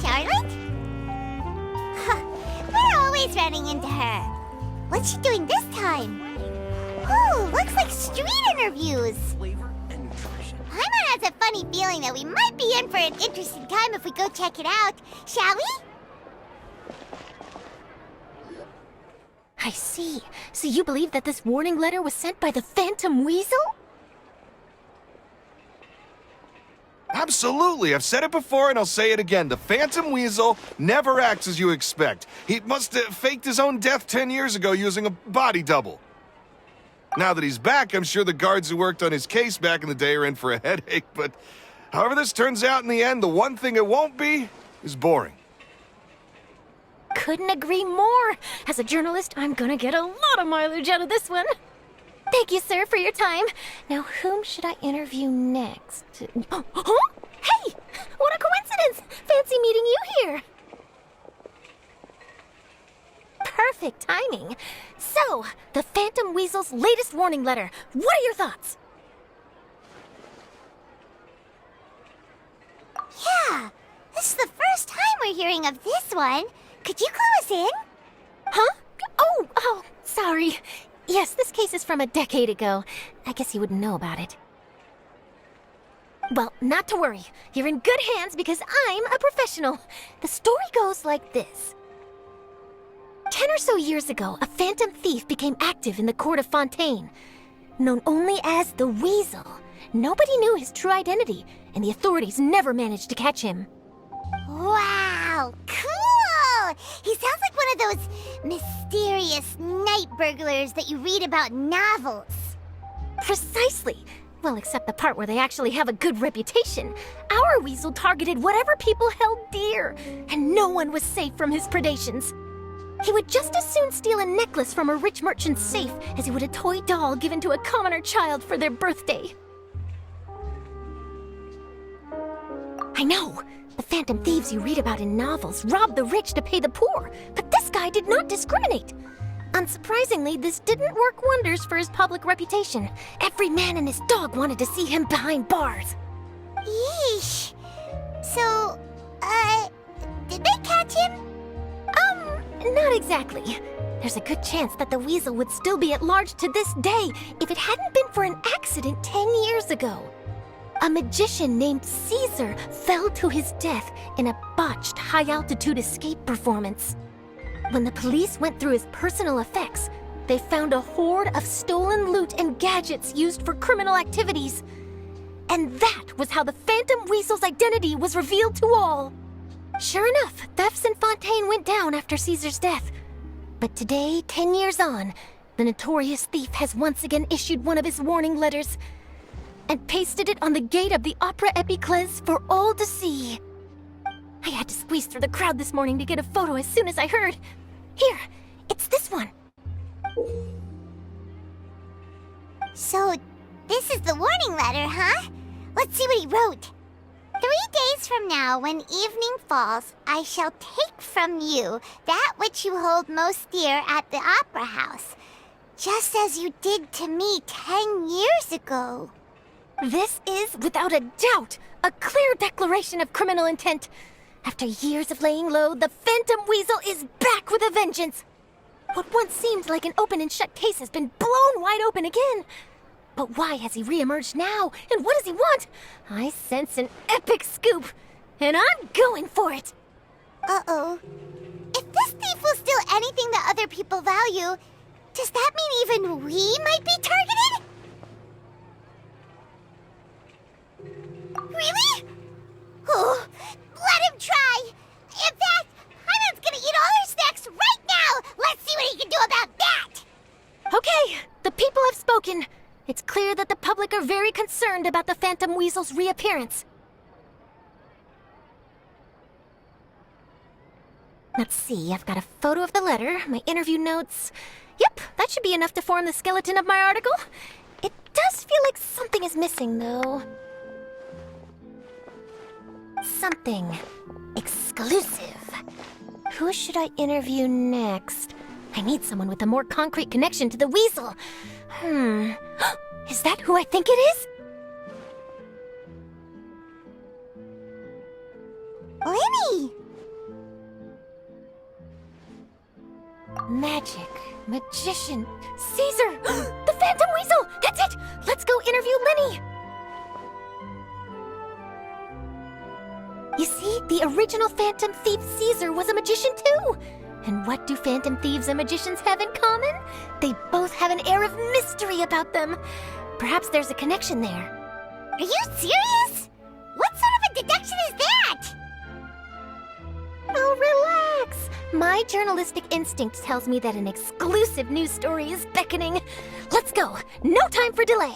Charlotte? Huh, we're always running into her. What's she doing this time? Oh, looks like street interviews. Flavor and nutrition. Paimon has a funny feeling that we might be in for an interesting time if we go check it out. Shall we? I see. So you believe that this warning letter was sent by the Phantom Weasel? Absolutely. I've said it before and I'll say it again. The Phantom Weasel never acts as you expect. He must have faked his own death 10 years ago using a body double. Now that he's back, I'm sure the guards who worked on his case back in the day are in for a headache, but however this turns out in the end, the one thing it won't be is boring. Couldn't agree more. As a journalist, I'm gonna get a lot of mileage out of this one. Thank you, sir, for your time. Now, whom should I interview next? Huh? Hey! What a coincidence! Fancy meeting you here. Perfect timing. So, the Phantom Weasel's latest warning letter. What are your thoughts? Yeah, this is the first time we're hearing of this one. Could you clue us in? Huh? Oh, sorry. Yes, this case is from a decade ago. I guess you wouldn't know about it. Well, not to worry. You're in good hands because I'm a professional. The story goes like this. 10 or so years ago, a phantom thief became active in the court of Fontaine. Known only as the Weasel, nobody knew his true identity, and the authorities never managed to catch him. Wow, cool! He sounds like one of those mysterious night burglars that you read about in novels. Precisely. Well, except the part where they actually have a good reputation. Our Weasel targeted whatever people held dear, and no one was safe from his predations. He would just as soon steal a necklace from a rich merchant's safe as he would a toy doll given to a commoner child for their birthday. I know. The phantom thieves you read about in novels rob the rich to pay the poor, but this guy did not discriminate. Unsurprisingly, this didn't work wonders for his public reputation. Every man and his dog wanted to see him behind bars. Yeesh. So, did they catch him? Not exactly. There's a good chance that the Weasel would still be at large to this day if it hadn't been for an accident 10 years ago. A magician named Caesar fell to his death in a botched high-altitude escape performance. When the police went through his personal effects, they found a hoard of stolen loot and gadgets used for criminal activities. And that was how the Phantom Weasel's identity was revealed to all. Sure enough, thefts in Fontaine went down after Caesar's death. But today, 10 years on, the notorious thief has once again issued one of his warning letters and pasted it on the gate of the Opera Epiclese for all to see. I had to squeeze through the crowd this morning to get a photo as soon as I heard. Here, it's this one. So, this is the warning letter, huh? Let's see what he wrote. 3 days from now, when evening falls, I shall take from you that which you hold most dear at the Opera House, just as you did to me 10 years ago. This is, without a doubt, a clear declaration of criminal intent. After years of laying low, the Phantom Weasel is back with a vengeance. What once seemed like an open and shut case has been blown wide open again. But why has he reemerged now? And what does he want? I sense an epic scoop, and I'm going for it. Uh-oh. If this thief will steal anything that other people value, does that mean even we might be targeted? Really? Oh, let him try. In fact, Hyman's gonna eat all our snacks right now. Let's see what he can do about that. Okay, the people have spoken. It's clear that the public are very concerned about the Phantom Weasel's reappearance. Let's see, I've got a photo of the letter, my interview notes. Yep, that should be enough to form the skeleton of my article. It does feel like something is missing, though. Something exclusive. Who should I interview next? I need someone with a more concrete connection to the Weasel. Is that who I think it is? Lyney! Magic. Magician. Caesar! The Phantom Weasel! That's it! Let's go interview Lyney! You see, the original Phantom Thief Caesar was a magician too! And what do Phantom Thieves and magicians have in common? They both have an air of mystery about them. Perhaps there's a connection there. Are you serious? What sort of a deduction is that? Oh, relax! My journalistic instinct tells me that an exclusive news story is beckoning. Let's go! No time for delay!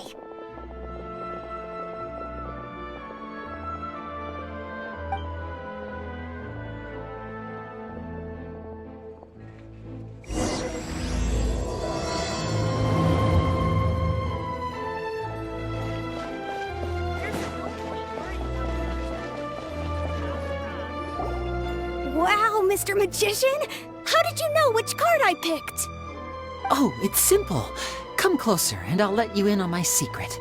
Wow, Mr. Magician! How did you know which card I picked? Oh, it's simple. Come closer and I'll let you in on my secret.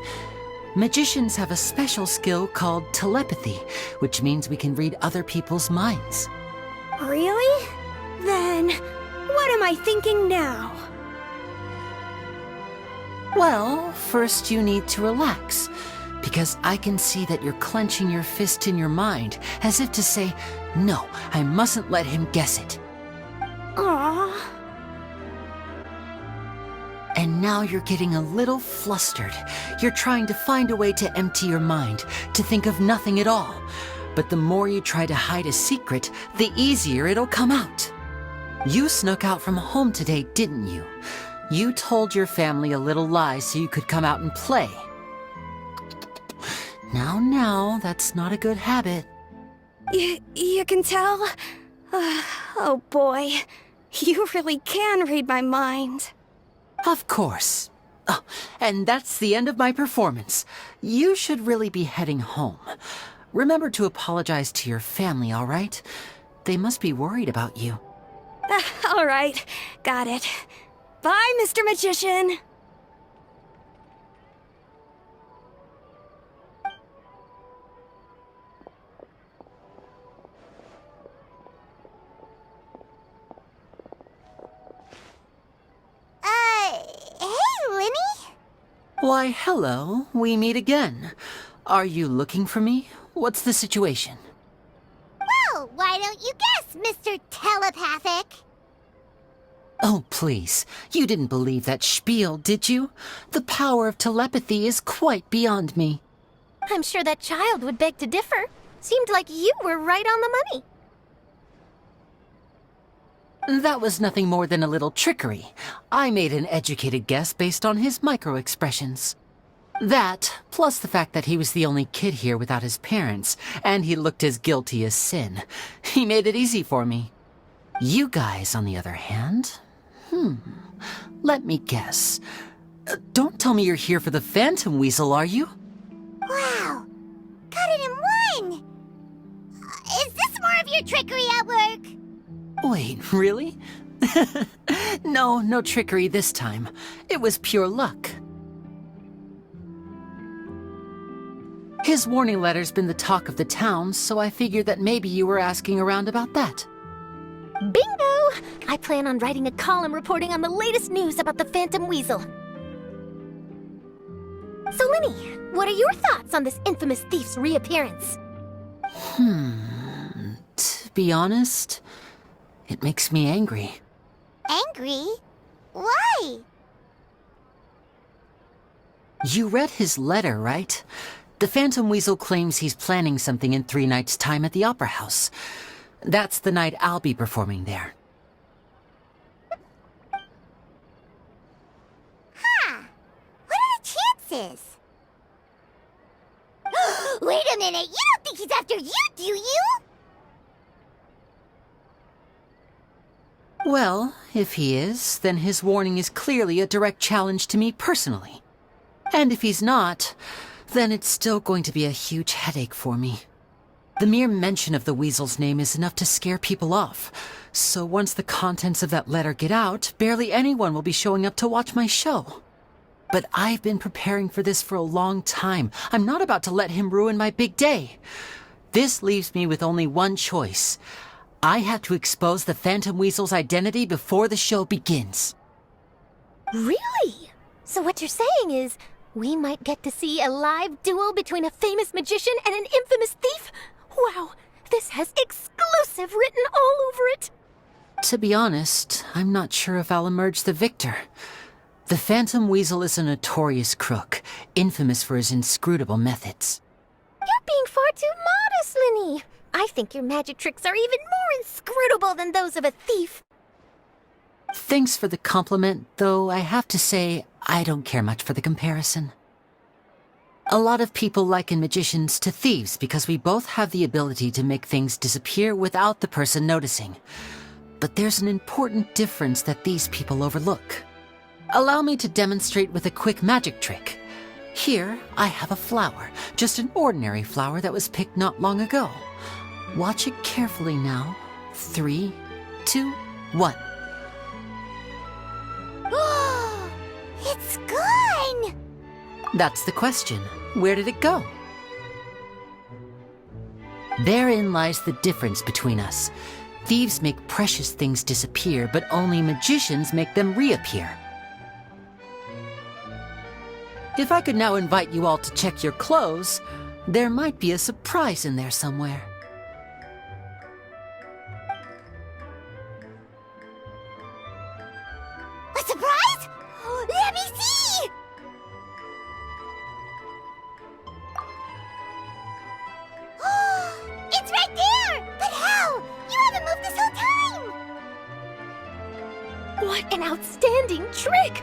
Magicians have a special skill called telepathy, which means we can read other people's minds. Really? Then, what am I thinking now? Well, first you need to relax, because I can see that you're clenching your fist in your mind, as if to say, no, I mustn't let him guess it. Aww. And now you're getting a little flustered. You're trying to find a way to empty your mind, to think of nothing at all. But the more you try to hide a secret, the easier it'll come out. You snuck out from home today, didn't you? You told your family a little lie so you could come out and play. Now, that's not a good habit. You can tell? Oh boy, you really can read my mind. Of course. Oh, and that's the end of my performance. You should really be heading home. Remember to apologize to your family, all right? They must be worried about you. All right, got it. Bye, Mr. Magician. Hey, Lyney? Why, hello. We meet again. Are you looking for me? What's the situation? Well, why don't you guess, Mr. Telepathic? Oh, please. You didn't believe that spiel, did you? The power of telepathy is quite beyond me. I'm sure that child would beg to differ. Seemed like you were right on the money. That was nothing more than a little trickery. I made an educated guess based on his micro-expressions. That, plus the fact that he was the only kid here without his parents, and he looked as guilty as sin. He made it easy for me. You guys, on the other hand... Let me guess. Don't tell me you're here for the Phantom Weasel, are you? Wow, got it in one! Is this more of your trickery at work? Wait, really? No trickery this time. It was pure luck. His warning letter's been the talk of the town, so I figured that maybe you were asking around about that. Bingo! I plan on writing a column reporting on the latest news about the Phantom Weasel. So, Lyney, what are your thoughts on this infamous thief's reappearance? To be honest, it makes me angry. Angry? Why? You read his letter, right? The Phantom Weasel claims he's planning something in 3 nights' time at the Opera House. That's the night I'll be performing there. What are the chances? Wait a minute, you don't think he's after you, do you? Well, if he is, then his warning is clearly a direct challenge to me personally. And if he's not, then it's still going to be a huge headache for me. The mere mention of the Weasel's name is enough to scare people off. So once the contents of that letter get out, barely anyone will be showing up to watch my show. But I've been preparing for this for a long time. I'm not about to let him ruin my big day. This leaves me with only one choice. I have to expose the Phantom Weasel's identity before the show begins. Really? So what you're saying is, we might get to see a live duel between a famous magician and an infamous thief? Wow, this has exclusive written all over it. To be honest, I'm not sure if I'll emerge the victor. The Phantom Weasel is a notorious crook, infamous for his inscrutable methods. You're being far too modest, Lyney. I think your magic tricks are even more inscrutable than those of a thief. Thanks for the compliment, though I have to say I don't care much for the comparison. A lot of people liken magicians to thieves because we both have the ability to make things disappear without the person noticing. But there's an important difference that these people overlook. Allow me to demonstrate with a quick magic trick. Here, I have a flower, just an ordinary flower that was picked not long ago. Watch it carefully now. 3, 2, 1. It's gone! That's the question. Where did it go? Therein lies the difference between us. Thieves make precious things disappear, but only magicians make them reappear. If I could now invite you all to check your clothes, there might be a surprise in there somewhere. A surprise? Let me see! It's right there! But how? You haven't moved this whole time! What an outstanding trick!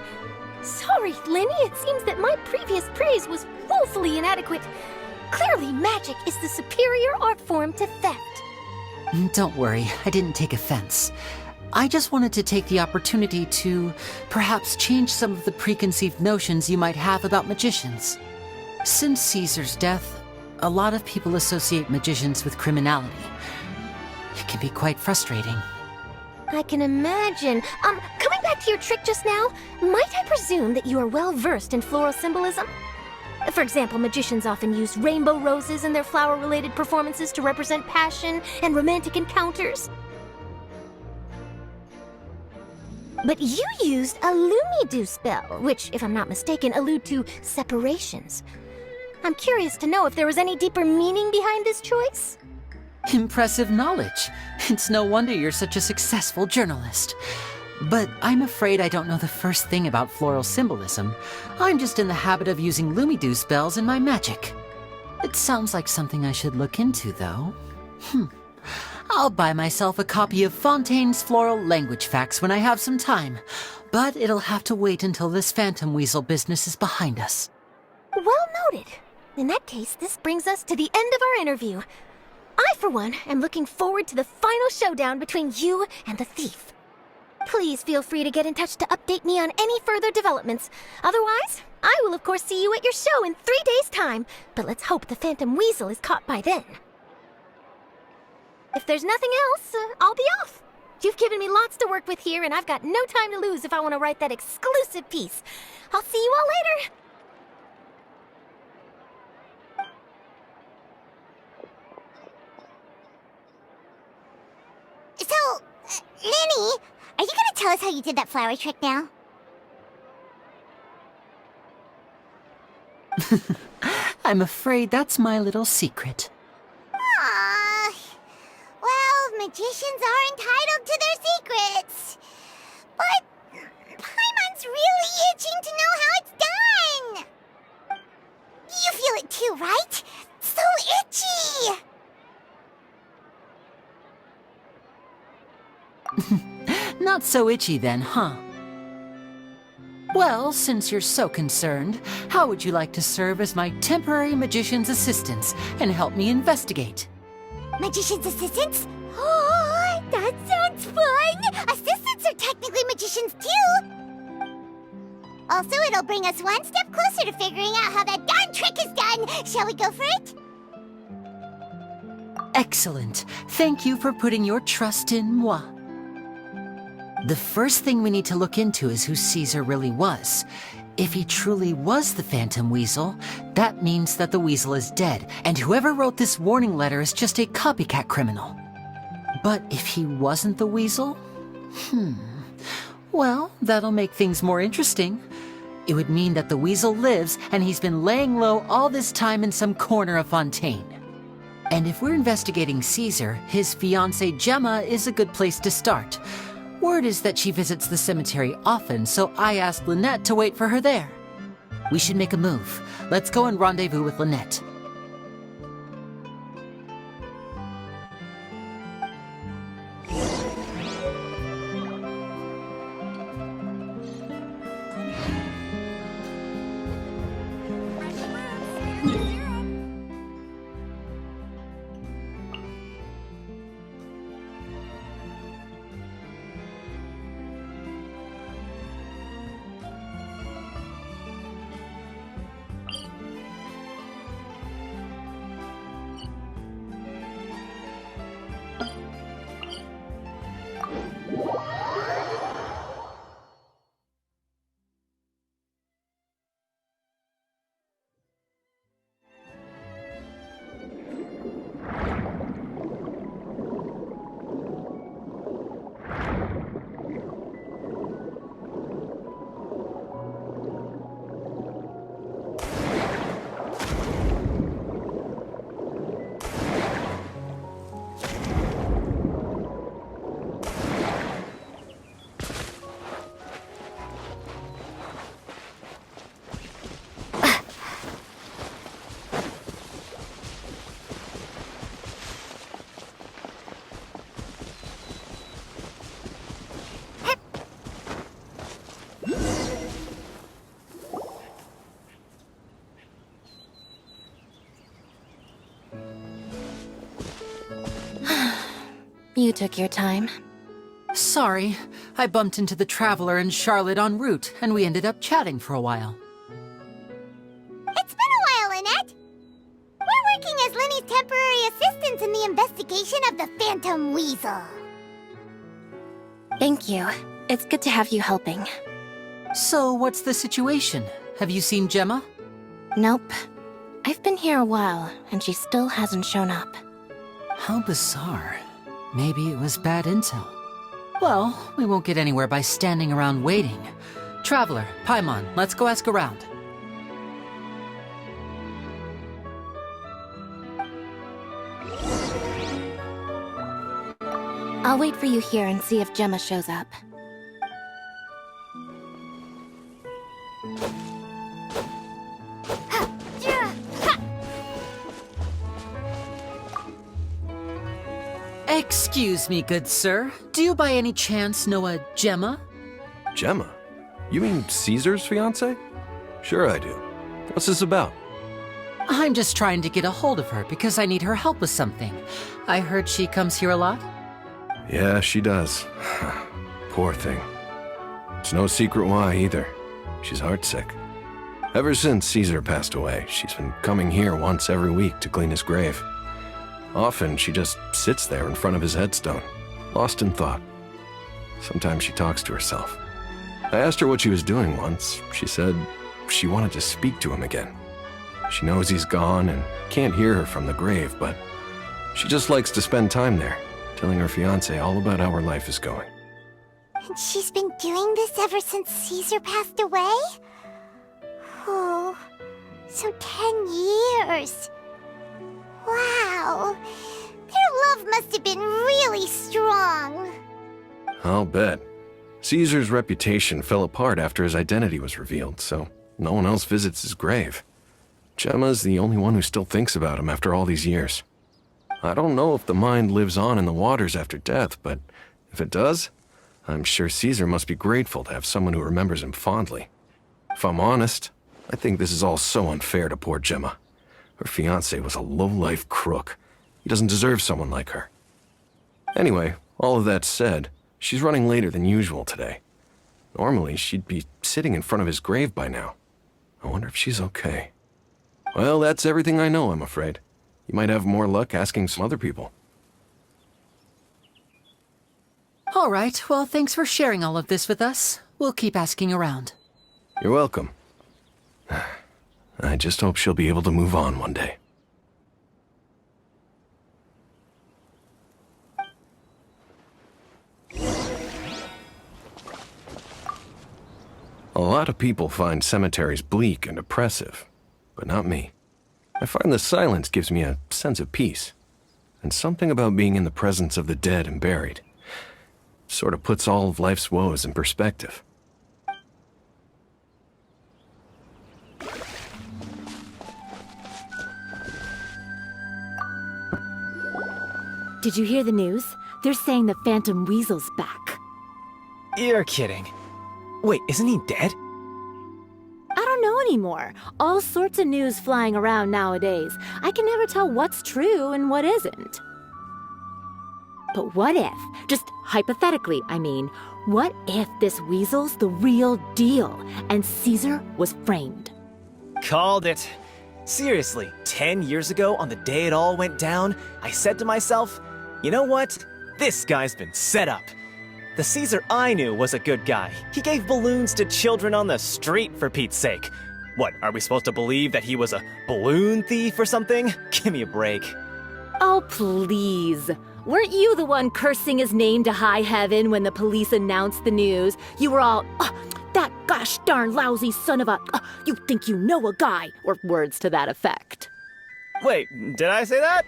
Sorry, Lyney, it seems that my previous praise was woefully inadequate. Clearly, magic is the superior art form to theft. Don't worry, I didn't take offense. I just wanted to take the opportunity to perhaps change some of the preconceived notions you might have about magicians. Since Caesar's death, a lot of people associate magicians with criminality. It can be quite frustrating. I can imagine. Coming back to your trick just now, might I presume that you are well versed in floral symbolism? For example, magicians often use rainbow roses in their flower-related performances to represent passion and romantic encounters. But you used a Lumidu spell, which, if I'm not mistaken, allude to separations. I'm curious to know if there was any deeper meaning behind this choice? Impressive knowledge. It's no wonder you're such a successful journalist. But I'm afraid I don't know the first thing about floral symbolism. I'm just in the habit of using Lumidu spells in my magic. It sounds like something I should look into, though. I'll buy myself a copy of Fontaine's Floral Language Facts when I have some time. But it'll have to wait until this Phantom Weasel business is behind us. Well noted. In that case, this brings us to the end of our interview. I, for one, am looking forward to the final showdown between you and the thief. Please feel free to get in touch to update me on any further developments. Otherwise, I will of course see you at your show in 3 days' time, but let's hope the Phantom Weasel is caught by then. If there's nothing else, I'll be off. You've given me lots to work with here, and I've got no time to lose if I want to write that exclusive piece. I'll see you all later. So, Lyney, are you gonna tell us how you did that flower trick now? I'm afraid that's my little secret. Aww. Well, magicians are entitled to their secrets. But Paimon's really itching to know how it's done. You feel it too, right? So itchy! Not so itchy then, huh? Well, since you're so concerned, how would you like to serve as my temporary magician's assistants and help me investigate? Magician's assistants? Oh, that sounds fun! Assistants are technically magicians too! Also, it'll bring us one step closer to figuring out how that darn trick is done! Shall we go for it? Excellent. Thank you for putting your trust in moi. The first thing we need to look into is who Caesar really was. If he truly was the Phantom Weasel, that means that the Weasel is dead, and whoever wrote this warning letter is just a copycat criminal. But if he wasn't the weasel? Well, that'll make things more interesting. It would mean that the weasel lives and he's been laying low all this time in some corner of Fontaine. And if we're investigating Caesar, his fiancée Gemma is a good place to start. Word is that she visits the cemetery often, so I asked Lynette to wait for her there. We should make a move. Let's go and rendezvous with Lynette. You took your time. Sorry, I bumped into the Traveler and Charlotte en route, and we ended up chatting for a while. It's been a while, Lynette. We're working as Lyney's temporary assistants in the investigation of the Phantom Weasel. Thank you. It's good to have you helping. So, what's the situation? Have you seen Gemma? Nope. I've been here a while, and she still hasn't shown up. How bizarre. Maybe it was bad intel. Well, we won't get anywhere by standing around waiting. Traveler, Paimon, let's go ask around. I'll wait for you here and see if Gemma shows up. Excuse me, good sir. Do you by any chance know a Gemma? Gemma? You mean Caesar's fiancée? Sure I do. What's this about? I'm just trying to get a hold of her because I need her help with something. I heard she comes here a lot. Yeah, she does. Poor thing. It's no secret why either. She's heartsick. Ever since Caesar passed away, she's been coming here once every week to clean his grave. Often, she just sits there in front of his headstone, lost in thought. Sometimes she talks to herself. I asked her what she was doing once. She said she wanted to speak to him again. She knows he's gone and can't hear her from the grave, but she just likes to spend time there, telling her fiancé all about how her life is going. And she's been doing this ever since Caesar passed away? Oh, so 10 years. Wow, their love must have been really strong. I'll bet. Caesar's reputation fell apart after his identity was revealed, so no one else visits his grave. Gemma's the only one who still thinks about him after all these years. I don't know if the mind lives on in the waters after death, but if it does, I'm sure Caesar must be grateful to have someone who remembers him fondly. If I'm honest, I think this is all so unfair to poor Gemma. Her fiancé was a low-life crook. He doesn't deserve someone like her. Anyway, all of that said, she's running later than usual today. Normally, she'd be sitting in front of his grave by now. I wonder if she's okay. Well, that's everything I know, I'm afraid. You might have more luck asking some other people. All right, well, thanks for sharing all of this with us. We'll keep asking around. You're welcome. I just hope she'll be able to move on one day. lot of people find cemeteries bleak and oppressive, but not me. I find the silence gives me a sense of peace, and something about being in the presence of the dead and buried sort of puts all of life's woes in perspective. Did you hear the news? They're saying the Phantom Weasel's back. You're kidding. Wait, isn't he dead? I don't know anymore. All sorts of news flying around nowadays. I can never tell what's true and what isn't. But what if, just hypothetically, I mean, what if this weasel's the real deal and Caesar was framed? Called it. Seriously, 10 years ago, on the day it all went down, I said to myself, you know what? This guy's been set up. The Caesar I knew was a good guy. He gave balloons to children on the street, for Pete's sake. What, are we supposed to believe that he was a balloon thief or something? Give me a break. Oh, please. Weren't you the one cursing his name to high heaven when the police announced the news? You were all, that gosh darn lousy son of a, you think you know a guy, or words to that effect. Wait, did I say that?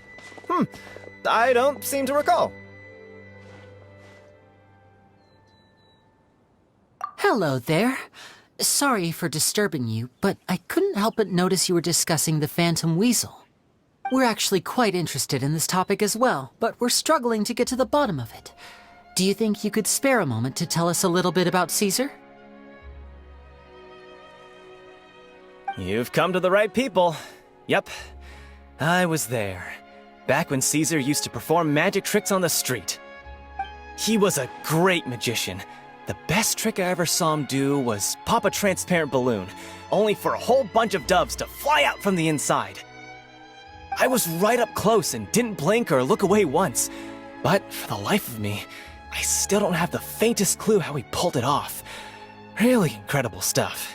I don't seem to recall. Hello there. Sorry for disturbing you, but I couldn't help but notice you were discussing the Phantom Weasel. We're actually quite interested in this topic as well, but we're struggling to get to the bottom of it. Do you think you could spare a moment to tell us a little bit about Caesar? You've come to the right people. Yep, I was there. Back when Caesar used to perform magic tricks on the street. He was a great magician. The best trick I ever saw him do was pop a transparent balloon, only for a whole bunch of doves to fly out from the inside. I was right up close and didn't blink or look away once, but for the life of me, I still don't have the faintest clue how he pulled it off. Really incredible stuff.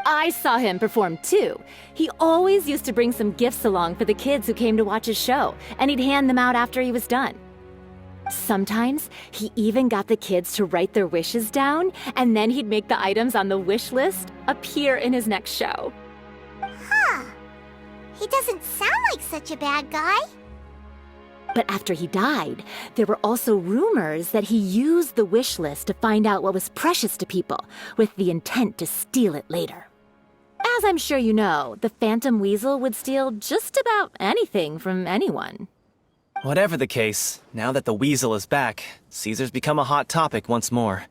I saw him perform too. He always used to bring some gifts along for the kids who came to watch his show, and he'd hand them out after he was done. Sometimes, he even got the kids to write their wishes down, and then he'd make the items on the wish list appear in his next show. Huh. He doesn't sound like such a bad guy. But after he died, there were also rumors that he used the wish list to find out what was precious to people, with the intent to steal it later. As I'm sure you know, the Phantom Weasel would steal just about anything from anyone. Whatever the case, now that the Weasel is back, Caesar's become a hot topic once more.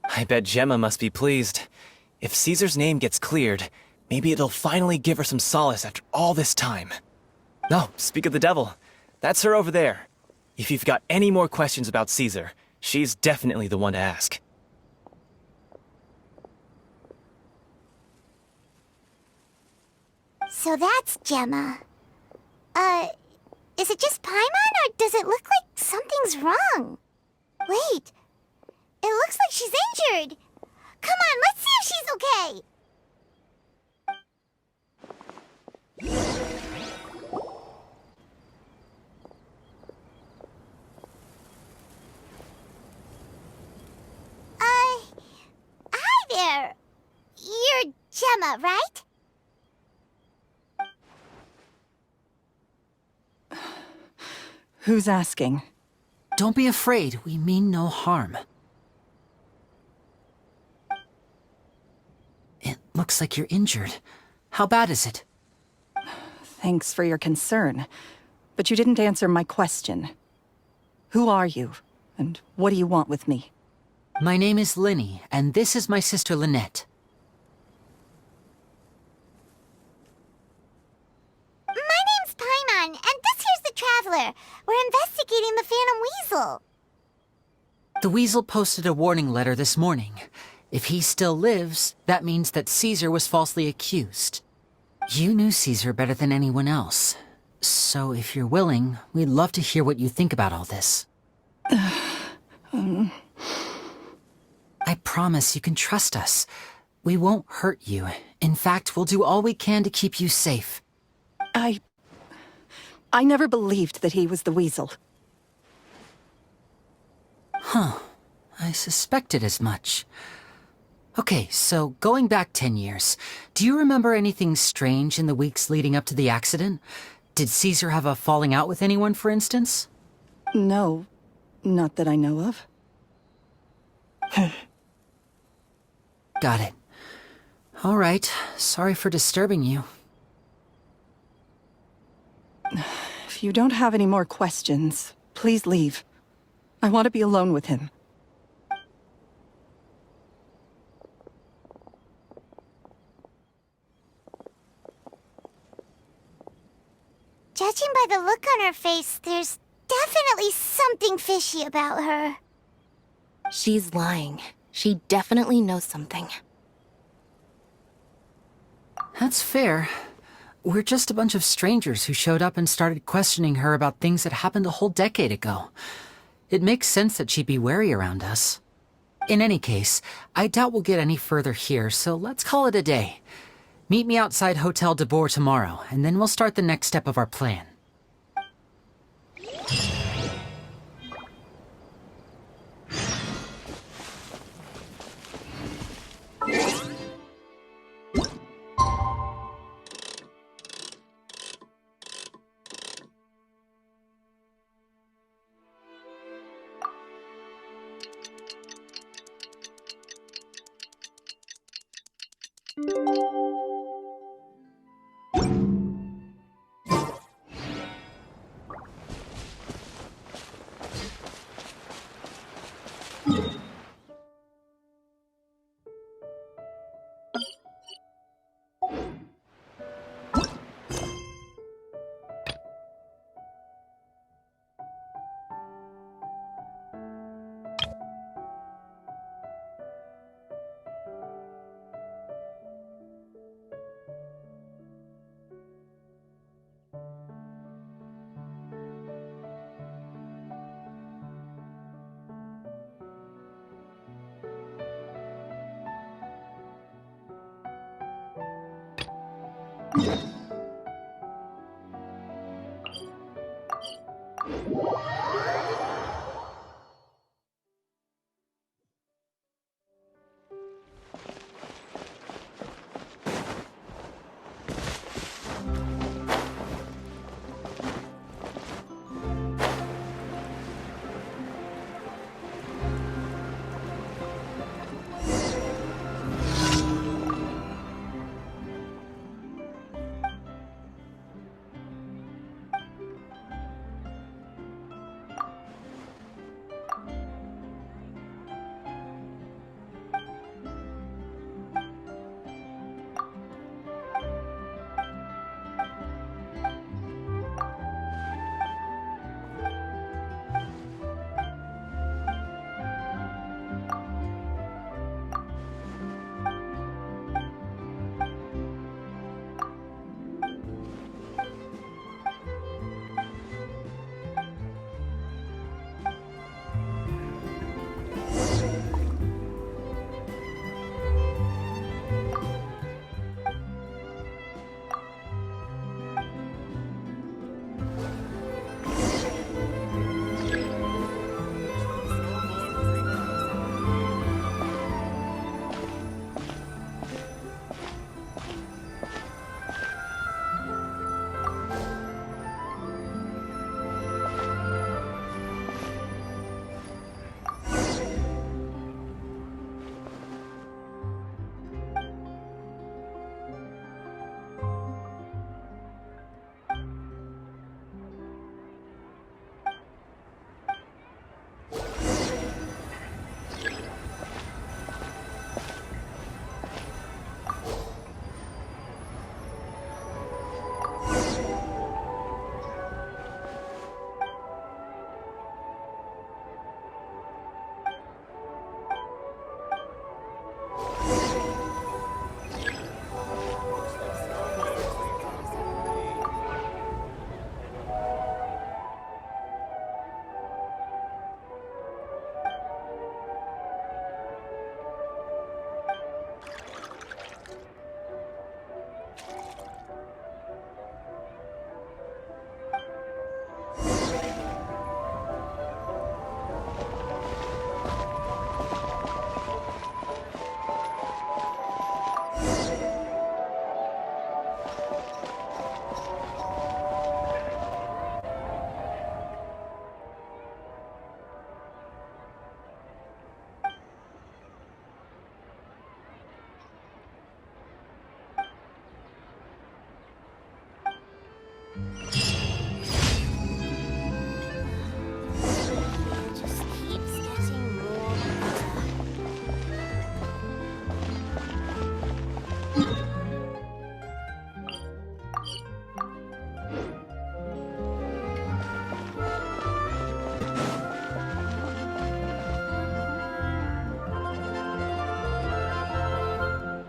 I bet Gemma must be pleased. If Caesar's name gets cleared, maybe it'll finally give her some solace after all this time. No, speak of the devil. That's her over there. If you've got any more questions about Caesar, she's definitely the one to ask. So that's Gemma. Is it just Paimon, or does it look like something's wrong? Wait, it looks like she's injured. Come on, let's see if she's okay. Hi there. You're Gemma, right? Who's asking? Don't be afraid, we mean no harm. It looks like you're injured. How bad is it? Thanks for your concern, but you didn't answer my question. Who are you, and what do you want with me? My name is Lyney, and this is my sister Lynette. My name's Paimon, and this here's the Traveler. We're investigating the Phantom Weasel. The Weasel posted a warning letter this morning. If he still lives, that means that Caesar was falsely accused. You knew Caesar better than anyone else. So if you're willing, we'd love to hear what you think about all this. I promise you can trust us. We won't hurt you. In fact, we'll do all we can to keep you safe. I never believed that he was the Weasel. Huh. I suspected as much. Okay, so going back 10 years, do you remember anything strange in the weeks leading up to the accident? Did Caesar have a falling out with anyone, for instance? No, not that I know of. Got it. All right, sorry for disturbing you. If you don't have any more questions, please leave. I want to be alone with him. Judging by the look on her face, there's definitely something fishy about her. She's lying. She definitely knows something. That's fair. We're just a bunch of strangers who showed up and started questioning her about things that happened a whole decade ago. It makes sense that she'd be wary around us. In any case, I doubt we'll get any further here, so let's call it a day. Meet me outside Hotel de Boer tomorrow, and then we'll start the next step of our plan.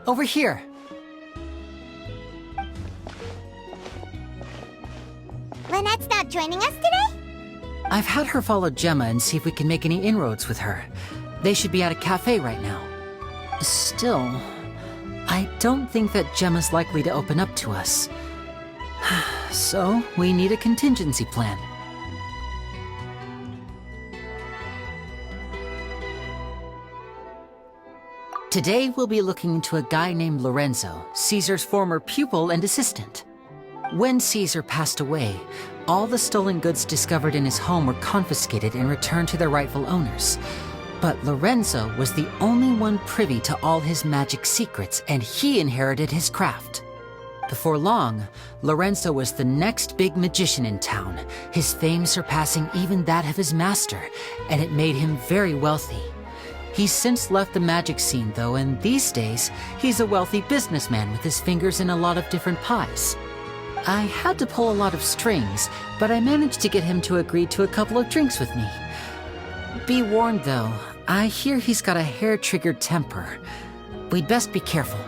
over here. Lynette's not joining us today? I've had her follow Gemma and see if we can make any inroads with her. They should be at a cafe right now. Still, I don't think that Gemma's likely to open up to us. So, we need a contingency plan. Today, we'll be looking into a guy named Lorenzo, Caesar's former pupil and assistant. When Caesar passed away, all the stolen goods discovered in his home were confiscated and returned to their rightful owners. But Lorenzo was the only one privy to all his magic secrets, and he inherited his craft. Before long, Lorenzo was the next big magician in town, his fame surpassing even that of his master, and it made him very wealthy. He's since left the magic scene, though, and these days, he's a wealthy businessman with his fingers in a lot of different pies. I had to pull a lot of strings, but I managed to get him to agree to a couple of drinks with me. Be warned, though, I hear he's got a hair-triggered temper. We'd best be careful.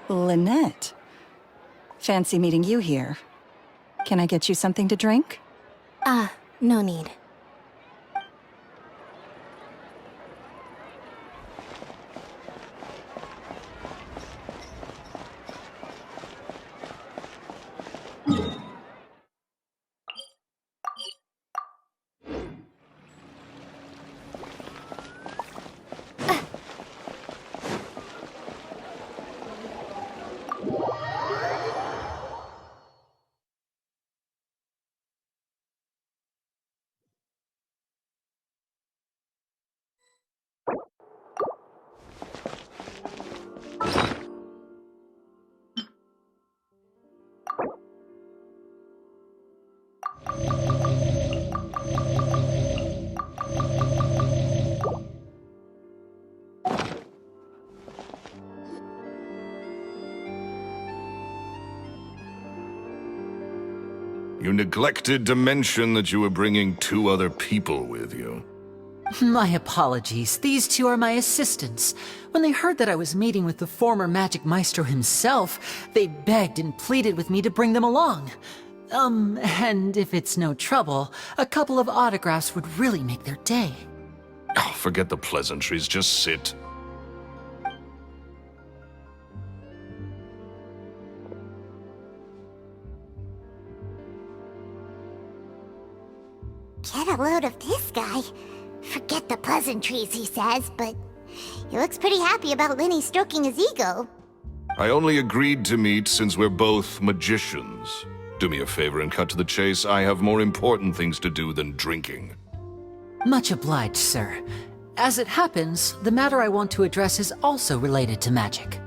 Lynette. Fancy meeting you here. Can I get you something to drink? No need. You neglected to mention that you were bringing 2 other people with you. My apologies. These 2 are my assistants. When they heard that I was meeting with the former magic maestro himself, they begged and pleaded with me to bring them along. And if it's no trouble, a couple of autographs would really make their day. Oh, forget the pleasantries, just sit. Get a load of this guy. Forget the pleasantries, he says, but he looks pretty happy about Lyney stroking his ego. I only agreed to meet since we're both magicians. Do me a favor and cut to the chase. I have more important things to do than drinking. Much obliged, sir. As it happens, the matter I want to address is also related to magic.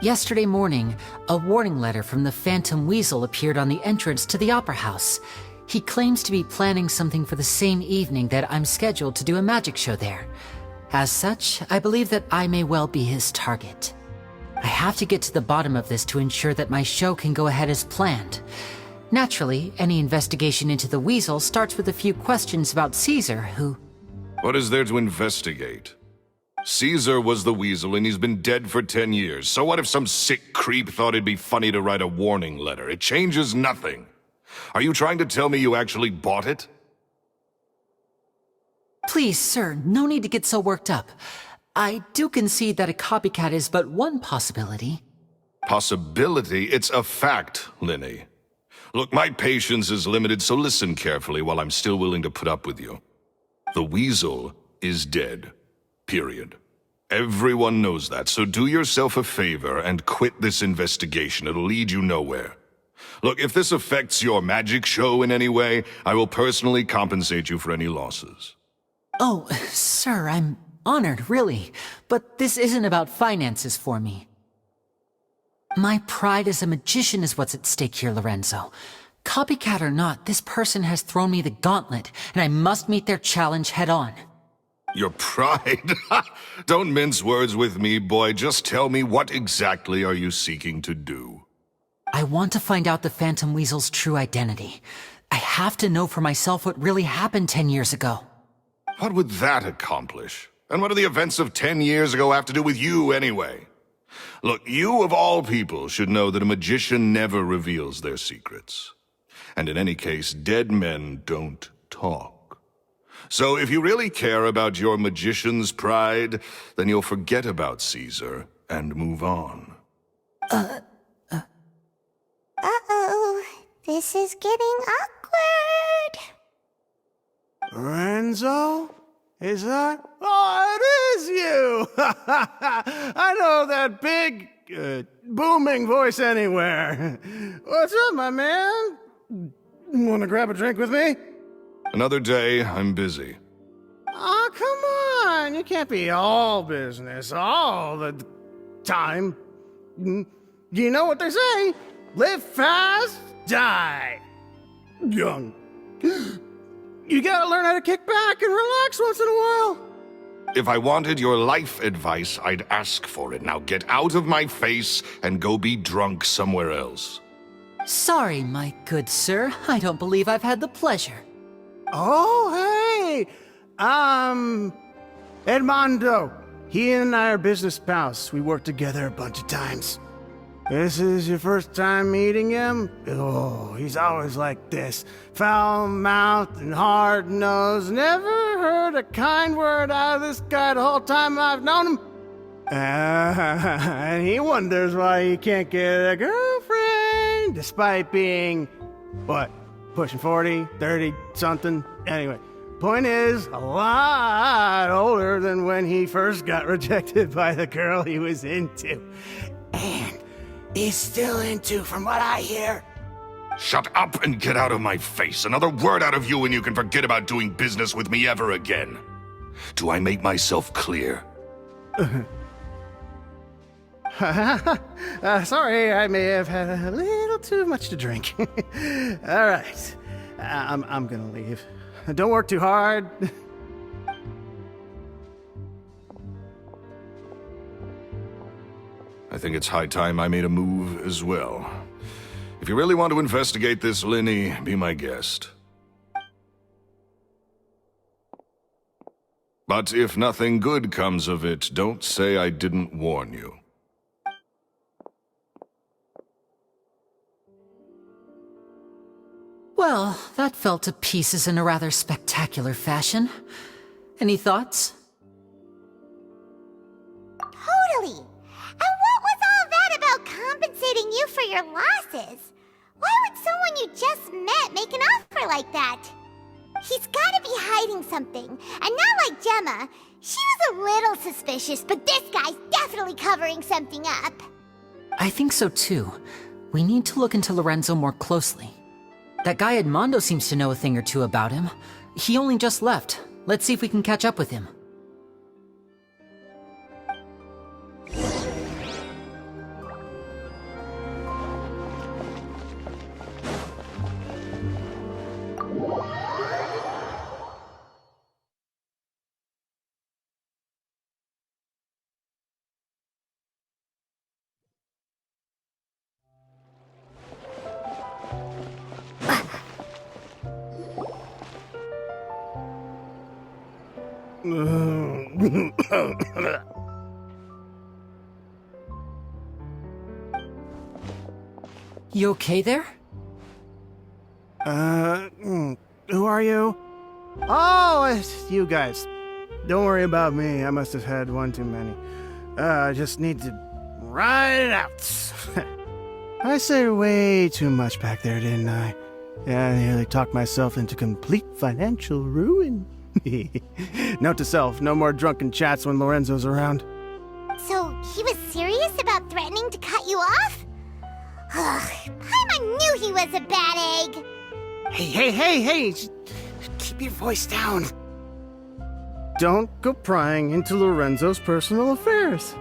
Yesterday morning, a warning letter from the Phantom Weasel appeared on the entrance to the Opera House. He claims to be planning something for the same evening that I'm scheduled to do a magic show there. As such, I believe that I may well be his target. I have to get to the bottom of this to ensure that my show can go ahead as planned. Naturally, any investigation into the Weasel starts with a few questions about Caesar, who... What is there to investigate? Caesar was the Weasel and he's been dead for 10 years. So what if some sick creep thought it'd be funny to write a warning letter? It changes nothing. Are you trying to tell me you actually bought it? Please, sir, no need to get so worked up. I do concede that a copycat is but one possibility. Possibility? It's a fact, Lyney. Look, my patience is limited, so listen carefully while I'm still willing to put up with you. The Weasel is dead. Period. Everyone knows that, so do yourself a favor and quit this investigation. It'll lead you nowhere. Look, if this affects your magic show in any way, I will personally compensate you for any losses. Oh, sir, I'm honored, really. But this isn't about finances for me. My pride as a magician is what's at stake here, Lorenzo. Copycat or not, this person has thrown me the gauntlet, and I must meet their challenge head on. Your pride? Don't mince words with me, boy. Just tell me, what exactly are you seeking to do? I want to find out the Phantom Weasel's true identity. I have to know for myself what really happened 10 years ago. What would that accomplish? And what do the events of 10 years ago have to do with you, anyway? Look, you of all people should know that a magician never reveals their secrets. And in any case, dead men don't talk. So if you really care about your magician's pride, then you'll forget about Caesar and move on. Uh-oh. This is getting awkward. Lorenzo? Is that? Oh, it is you! I know that big, booming voice anywhere. What's up, my man? Want to grab a drink with me? Another day, I'm busy. Oh, come on! You can't be all business all the time. You know what they say? Live fast, die young. You gotta learn how to kick back and relax once in a while. If I wanted your life advice, I'd ask for it. Now get out of my face and go be drunk somewhere else. Sorry, my good sir. I don't believe I've had the pleasure. Oh, hey! Edmondo. He and I are business pals. We worked together a bunch of times. This is your first time meeting him? Oh, he's always like this. Foul-mouthed and hard-nosed. Never heard a kind word out of this guy the whole time I've known him. And he wonders why he can't get a girlfriend, despite being, what, pushing 40, 30, something? Anyway, point is, a lot older than when he first got rejected by the girl he was into. And he's still into, from what I hear. Shut up and get out of my face. Another word out of you and you can forget about doing business with me ever again. Do I make myself clear? Sorry, I may have had a little too much to drink. All right, I'm gonna leave. Don't work too hard. I think it's high time I made a move as well. If you really want to investigate this, Lyney, be my guest. But if nothing good comes of it, don't say I didn't warn you. Well, that fell to pieces in a rather spectacular fashion. Any thoughts? Totally. And what was all that about compensating you for your losses? Why would someone you just met make an offer like that? He's gotta be hiding something. And not like Gemma. She was a little suspicious, but this guy's definitely covering something up. I think so too. We need to look into Lorenzo more closely. That guy Edmondo seems to know a thing or two about him. He only just left. Let's see if we can catch up with him. You okay there? Who are you? Oh, it's you guys. Don't worry about me. I must have had one too many. I just need to ride it out. I said way too much back there, didn't I? Yeah, I nearly talked myself into complete financial ruin. Note to self, no more drunken chats when Lorenzo's around. So he was serious about threatening to cut you off? Paimon knew he was a bad egg. Hey, keep your voice down. Don't go prying into Lorenzo's personal affairs.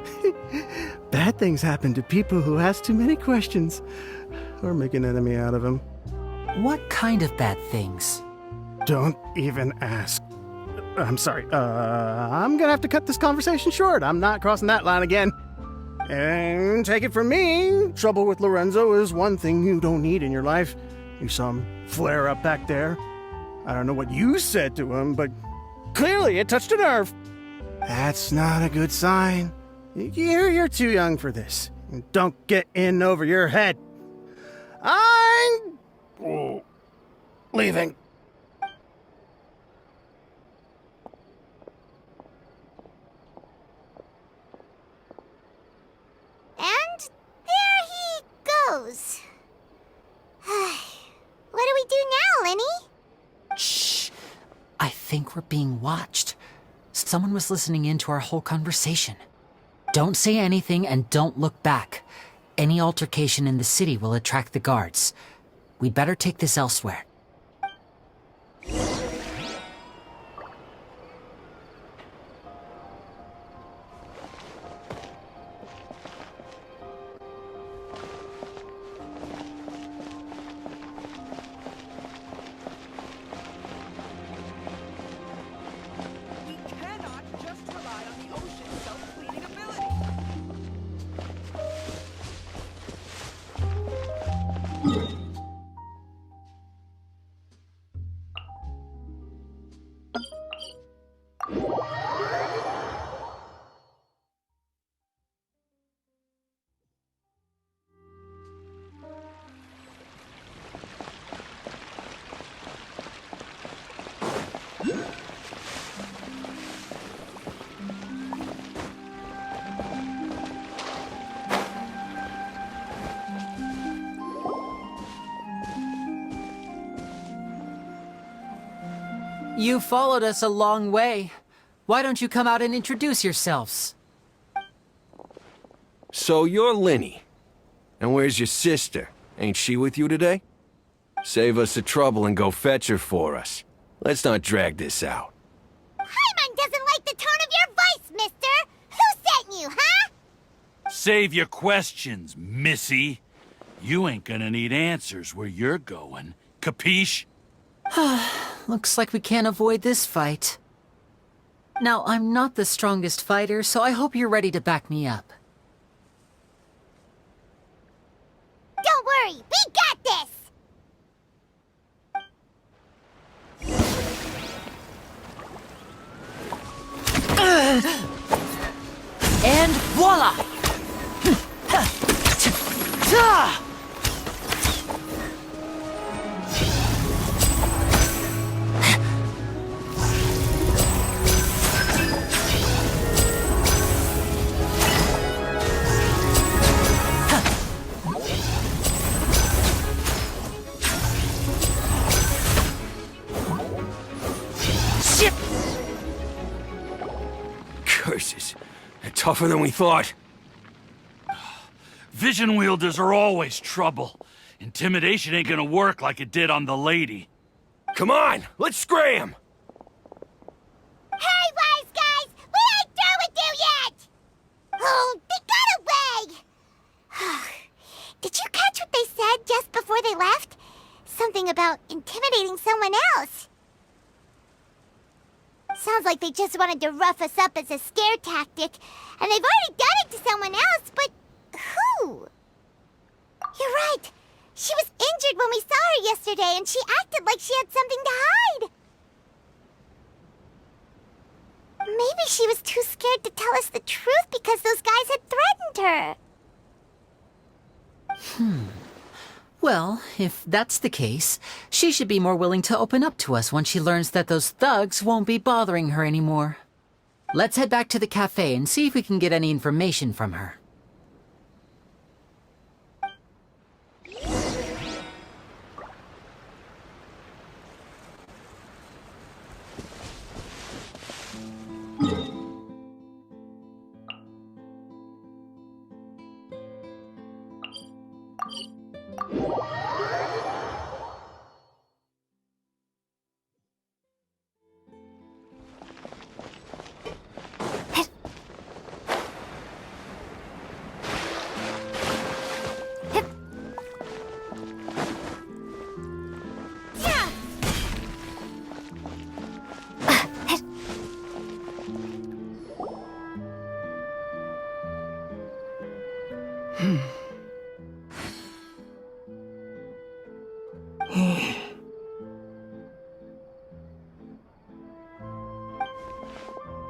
Bad things happen to people who ask too many questions or make an enemy out of him. What kind of bad things? Don't even ask. I'm sorry. I'm gonna have to cut this conversation short. I'm not crossing that line again. And take it from me, trouble with Lorenzo is one thing you don't need in your life. You saw him flare up back there. I don't know what you said to him, but clearly it touched a nerve. That's not a good sign. You're too young for this. Don't get in over your head. I'm leaving. And there he goes. What do we do now, Lyney? Shh. I think we're being watched. Someone was listening in to our whole conversation. Don't say anything and don't look back. Any altercation in the city will attract the guards. We'd better take this elsewhere. You followed us a long way. Why don't you come out and introduce yourselves? So you're Lyney. And where's your sister? Ain't she with you today? Save us the trouble and go fetch her for us. Let's not drag this out. Paimon doesn't like the tone of your voice, mister! Who sent you, huh? Save your questions, missy. You ain't gonna need answers where you're going. Capiche? Looks like we can't avoid this fight. Now, I'm not the strongest fighter, so I hope you're ready to back me up. Don't worry, we got this! And voila! Curses. They're tougher than we thought. Vision wielders are always trouble. Intimidation ain't gonna work like it did on the lady. Come on, let's scram! Hey, wise guys! We ain't through with you yet! Oh, they got away! Did you catch what they said just before they left? Something about intimidating someone else. Sounds like they just wanted to rough us up as a scare tactic, and they've already done it to someone else, but who? You're right. She was injured when we saw her yesterday, and she acted like she had something to hide. Maybe she was too scared to tell us the truth because those guys had threatened her. Well, if that's the case, she should be more willing to open up to us once she learns that those thugs won't be bothering her anymore. Let's head back to the cafe and see if we can get any information from her.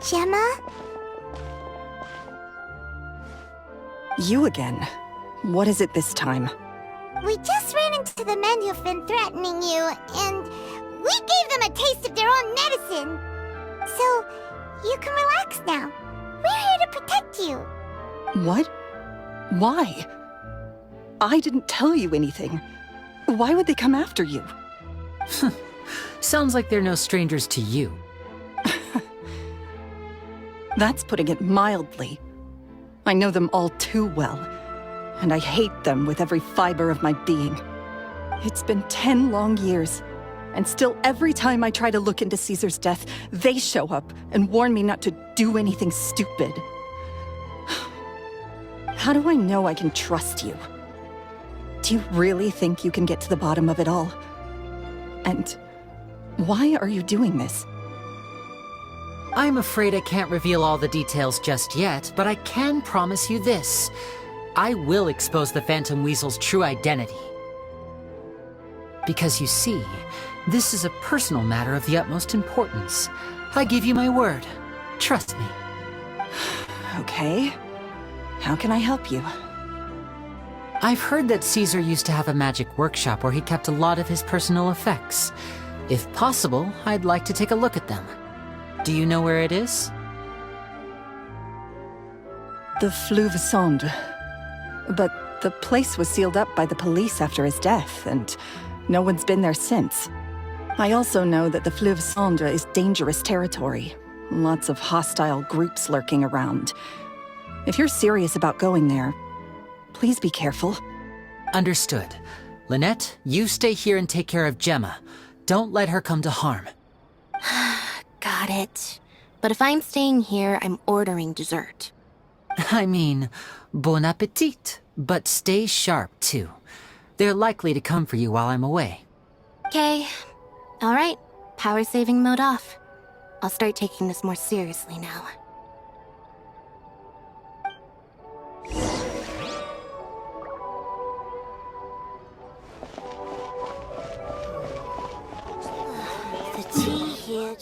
Gemma? You again. What is it this time? We just ran into the men who've been threatening you, and we gave them a taste of their own medicine. So, you can relax now. We're here to protect you. What? Why? I didn't tell you anything. Why would they come after you? Sounds like they're no strangers to you. That's putting it mildly. I know them all too well, and I hate them with every fiber of my being. It's been 10 long years, and still every time I try to look into Caesar's death, they show up and warn me not to do anything stupid. How do I know I can trust you? Do you really think you can get to the bottom of it all? And why are you doing this? I'm afraid I can't reveal all the details just yet, but I can promise you this. I will expose the Phantom Weasel's true identity. Because you see, this is a personal matter of the utmost importance. I give you my word. Trust me. Okay. How can I help you? I've heard that Caesar used to have a magic workshop where he kept a lot of his personal effects. If possible, I'd like to take a look at them. Do you know where it is? The Fleuve Sonde. But the place was sealed up by the police after his death, and no one's been there since. I also know that the Fleuve Sonde is dangerous territory. Lots of hostile groups lurking around. If you're serious about going there, please be careful. Understood. Lynette, you stay here and take care of Gemma. Don't let her come to harm. Got it. But if I'm staying here, I'm ordering dessert. I mean, bon appetit. But stay sharp, too. They're likely to come for you while I'm away. Okay. Alright. Power saving mode off. I'll start taking this more seriously now. The tea here.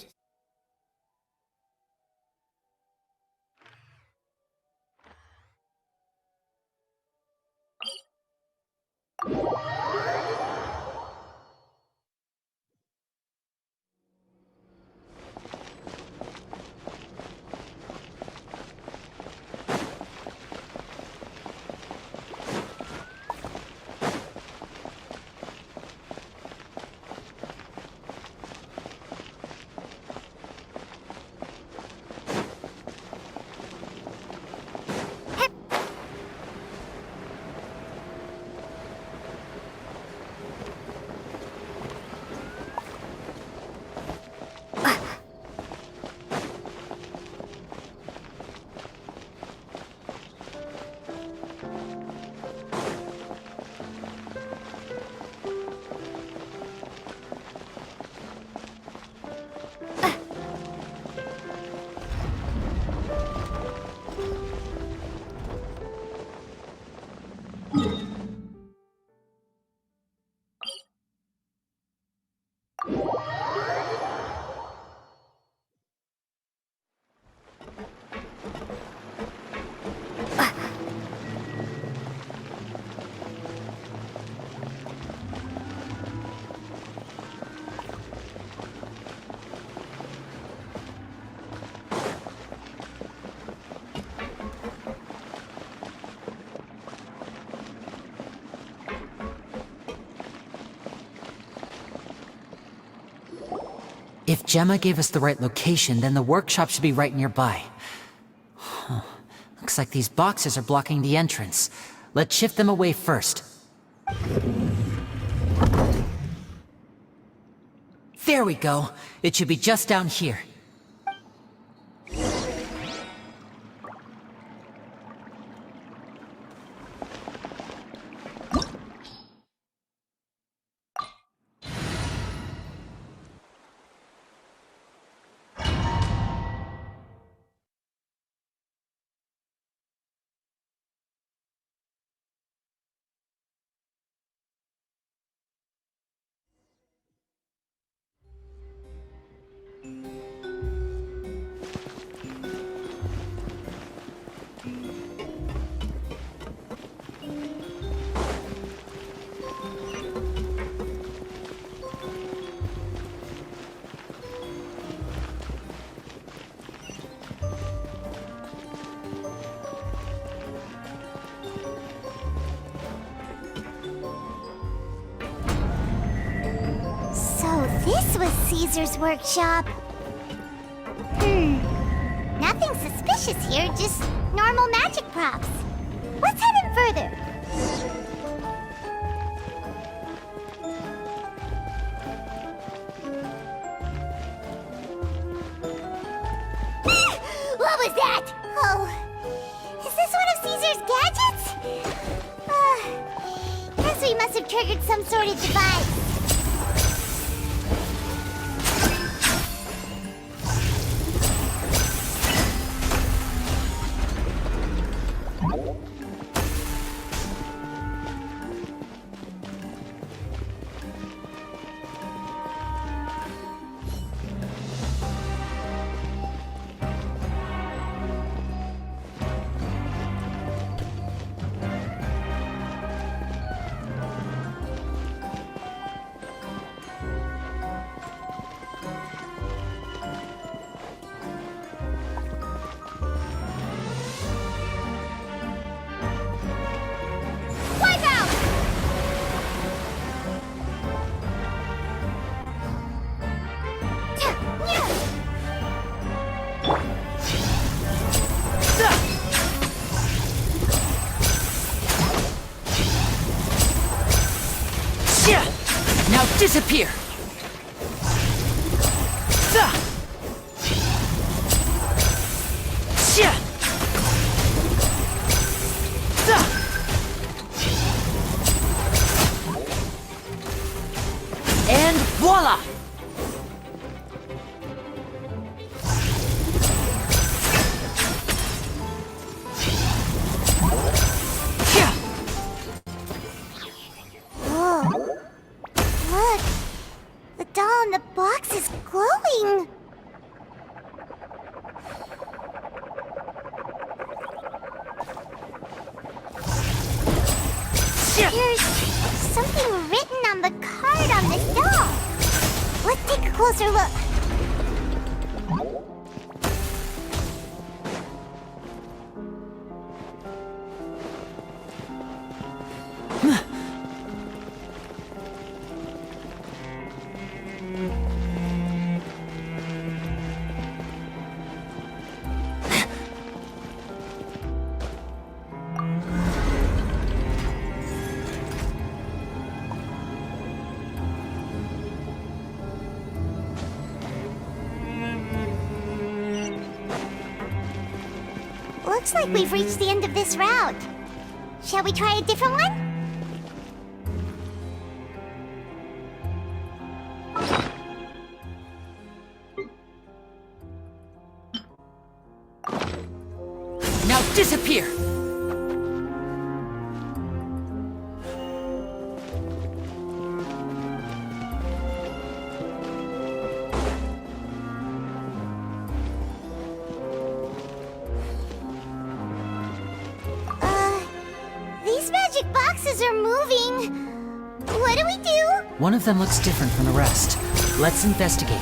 If Gemma gave us the right location, then the workshop should be right nearby. Looks like these boxes are blocking the entrance. Let's shift them away first. There we go. It should be just down here. this was Caesar's workshop. Nothing suspicious here, just normal magic props. Let's head in further. What was that? Oh, is this one of Caesar's gadgets? Guess we must have triggered some sort of device. Now disappear! And voila! Look! The doll in the box is glowing! There's something written on the card on this doll! Let's take a closer look. Looks like we've reached the end of this route. Shall we try a different one? Now disappear! These magic boxes are moving. What do we do? One of them looks different from the rest. Let's investigate.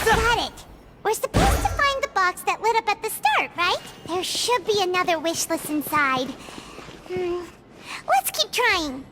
Got it. We're supposed to find the box that lit up at the start, right? There should be another wish list inside. Let's keep trying.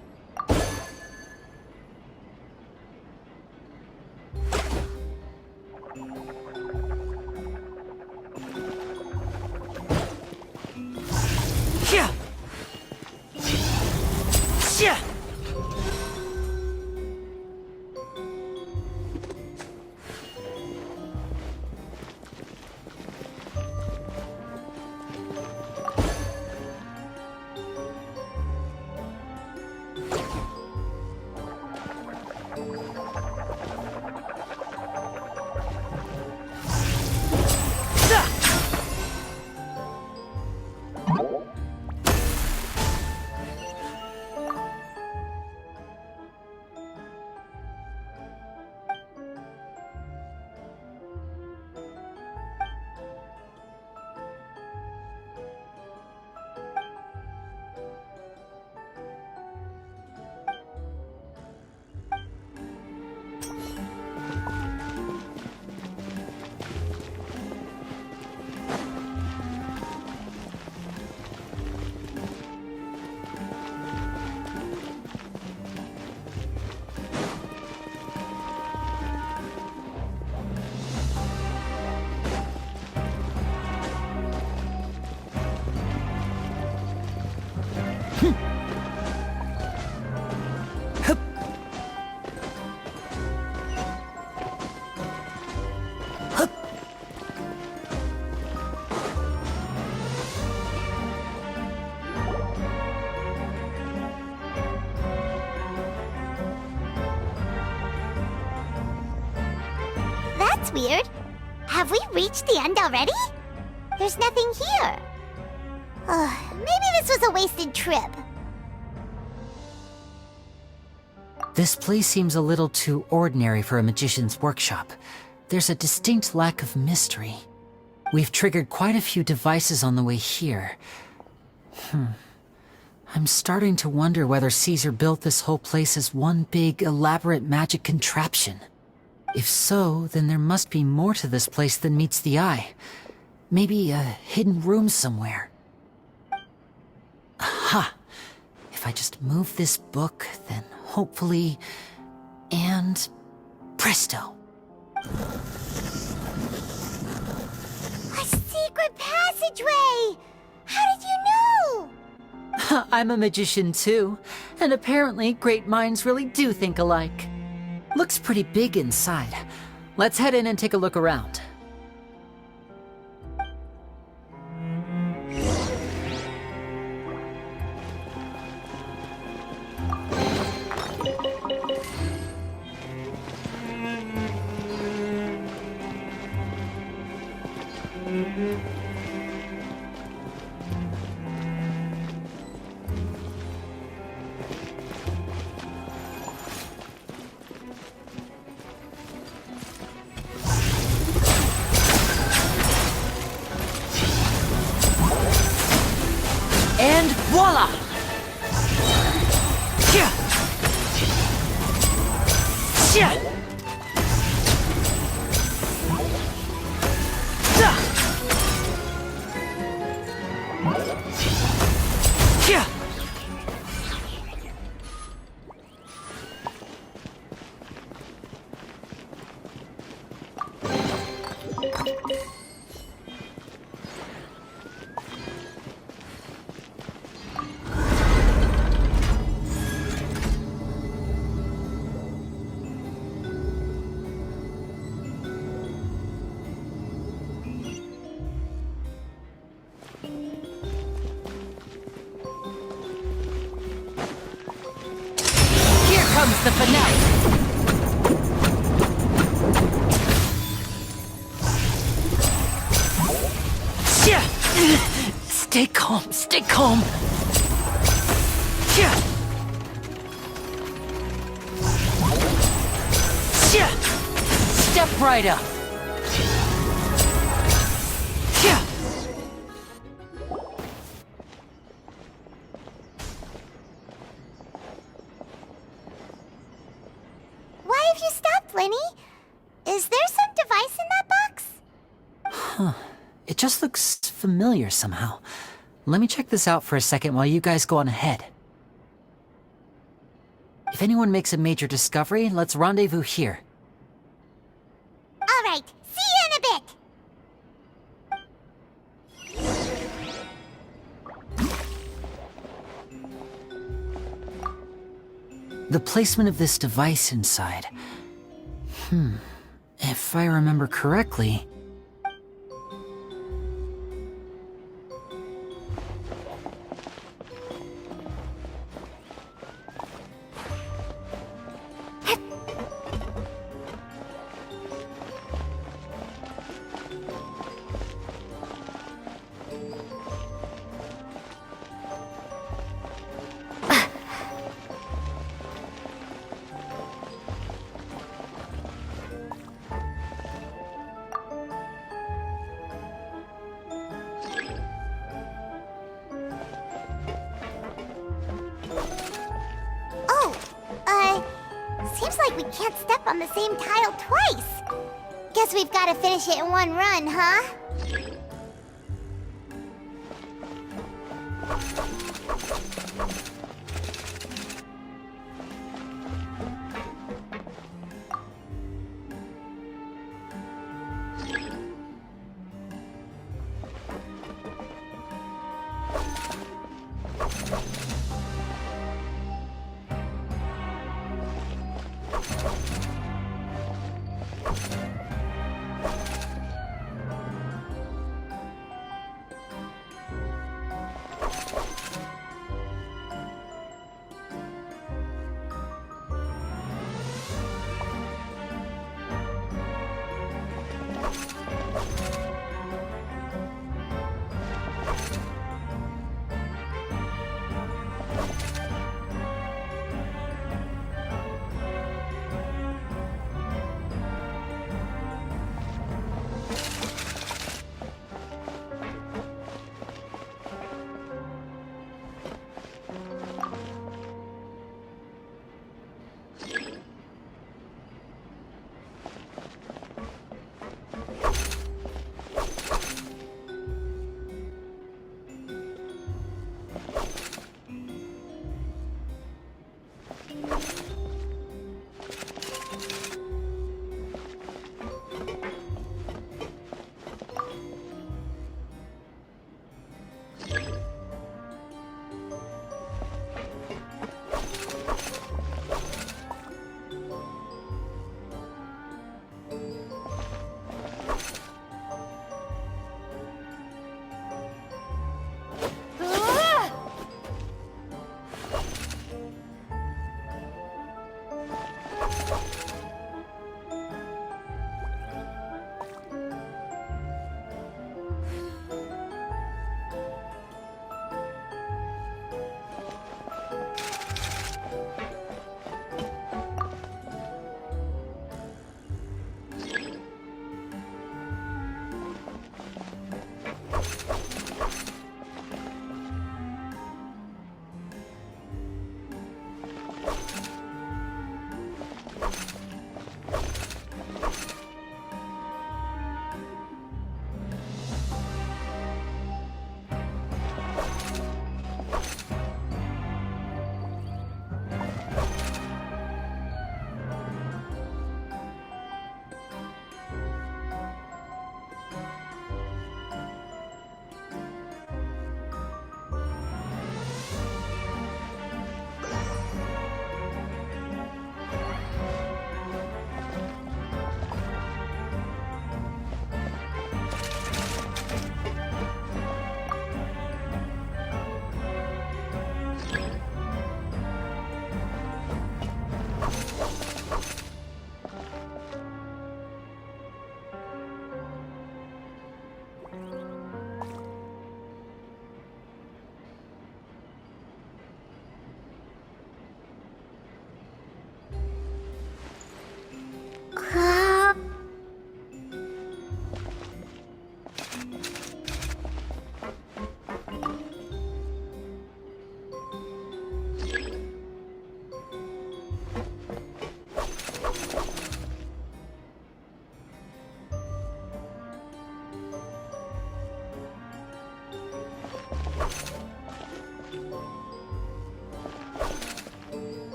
weird. Have we reached the end already? There's nothing here. Maybe this was a wasted trip. This place seems a little too ordinary for a magician's workshop. There's a distinct lack of mystery. We've triggered quite a few devices on the way here. I'm starting to wonder whether Caesar built this whole place as one big, elaborate magic contraption. If so, then there must be more to this place than meets the eye. Maybe a hidden room somewhere. Aha! If I just move this book, then hopefully... and... presto! A secret passageway! How did you know? I'm a magician too, and apparently great minds really do think alike. Looks pretty big inside. Let's head in and take a look around. And voila! Yeah. Yeah. Yeah. Here comes the finale. Yeah. Stay calm, stay calm. Yeah. Yeah. Step right up. Yeah. Why have you stopped, Lyney? Is there some device in that box? Huh. It just looks familiar somehow. Let me check this out for a second while you guys go on ahead. If anyone makes a major discovery, let's rendezvous here. All right, see you in a bit. The placement of this device inside. If I remember correctly... Seems like we can't step on the same tile twice. Guess we've got to finish it in one run, huh?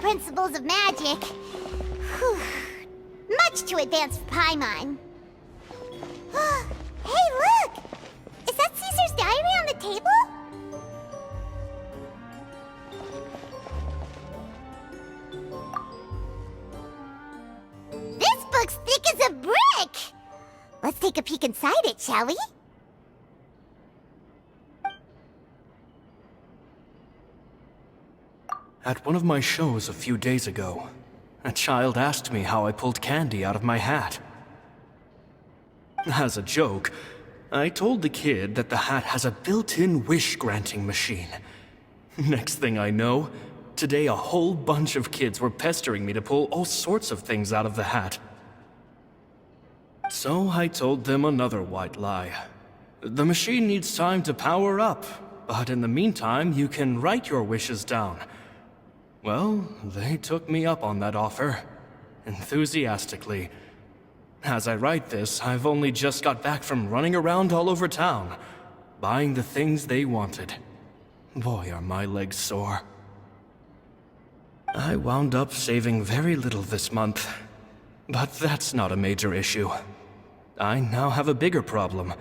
principles of magic. Whew. Much too advanced for Paimon. Hey, look! Is that Caesar's diary on the table? This book's thick as a brick! Let's take a peek inside it, shall we? At one of my shows a few days ago, a child asked me how I pulled candy out of my hat. As a joke, I told the kid that the hat has a built-in wish-granting machine. Next thing I know, today a whole bunch of kids were pestering me to pull all sorts of things out of the hat. So I told them another white lie. The machine needs time to power up, but in the meantime, you can write your wishes down. Well, they took me up on that offer, enthusiastically. As I write this, I've only just got back from running around all over town, buying the things they wanted. Boy, are my legs sore. I wound up saving very little this month, but that's not a major issue. I now have a bigger problem.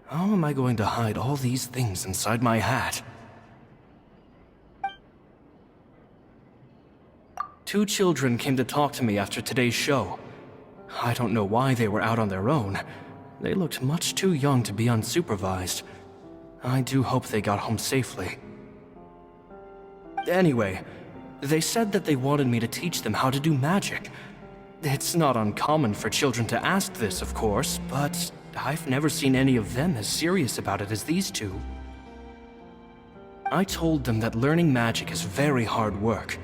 How am I going to hide all these things inside my hat? Two children came to talk to me after today's show. I don't know why they were out on their own. They looked much too young to be unsupervised. I do hope they got home safely. Anyway, they said that they wanted me to teach them how to do magic. It's not uncommon for children to ask this, of course, but I've never seen any of them as serious about it as these two. I told them that learning magic is very hard work,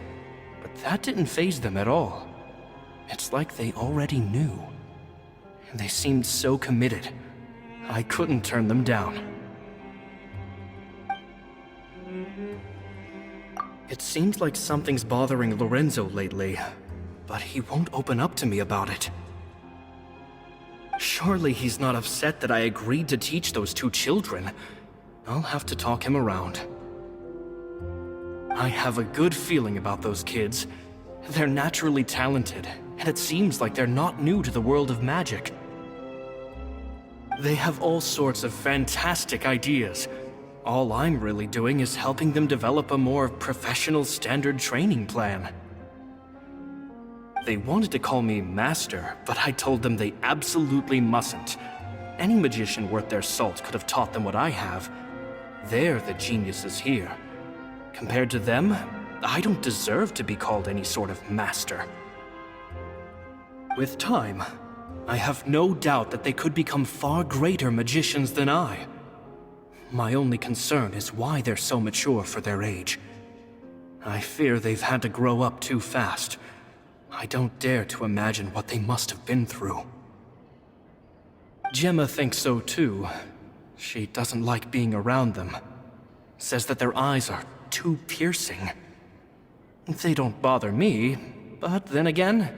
but that didn't faze them at all. It's like they already knew. They seemed so committed. I couldn't turn them down. It seems like something's bothering Lorenzo lately, but he won't open up to me about it. Surely he's not upset that I agreed to teach those two children. I'll have to talk him around. I have a good feeling about those kids. They're naturally talented, and it seems like they're not new to the world of magic. They have all sorts of fantastic ideas. All I'm really doing is helping them develop a more professional standard training plan. They wanted to call me Master, but I told them they absolutely mustn't. Any magician worth their salt could have taught them what I have. They're the geniuses here. Compared to them, I don't deserve to be called any sort of Master. With time, I have no doubt that they could become far greater magicians than I. My only concern is why they're so mature for their age. I fear they've had to grow up too fast. I don't dare to imagine what they must have been through. Gemma thinks so too. She doesn't like being around them. Says that their eyes are too piercing. They don't bother me, but then again,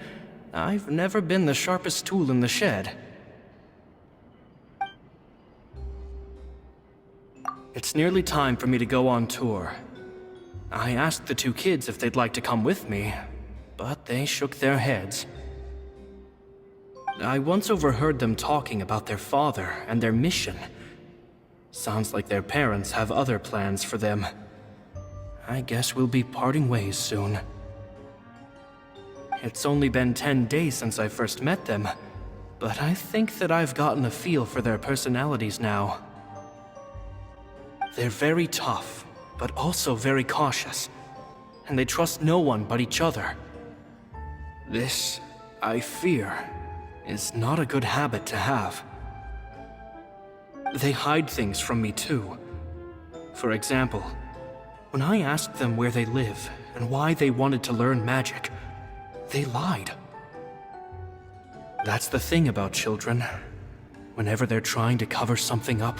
I've never been the sharpest tool in the shed. It's nearly time for me to go on tour. I asked the two kids if they'd like to come with me, but they shook their heads. I once overheard them talking about their father and their mission. Sounds like their parents have other plans for them. I guess we'll be parting ways soon. It's only been 10 days since I first met them, but I think that I've gotten a feel for their personalities now. They're very tough, but also very cautious, and they trust no one but each other. This, I fear, is not a good habit to have. They hide things from me too. For example, when I asked them where they live and why they wanted to learn magic, they lied. That's the thing about children. Whenever they're trying to cover something up,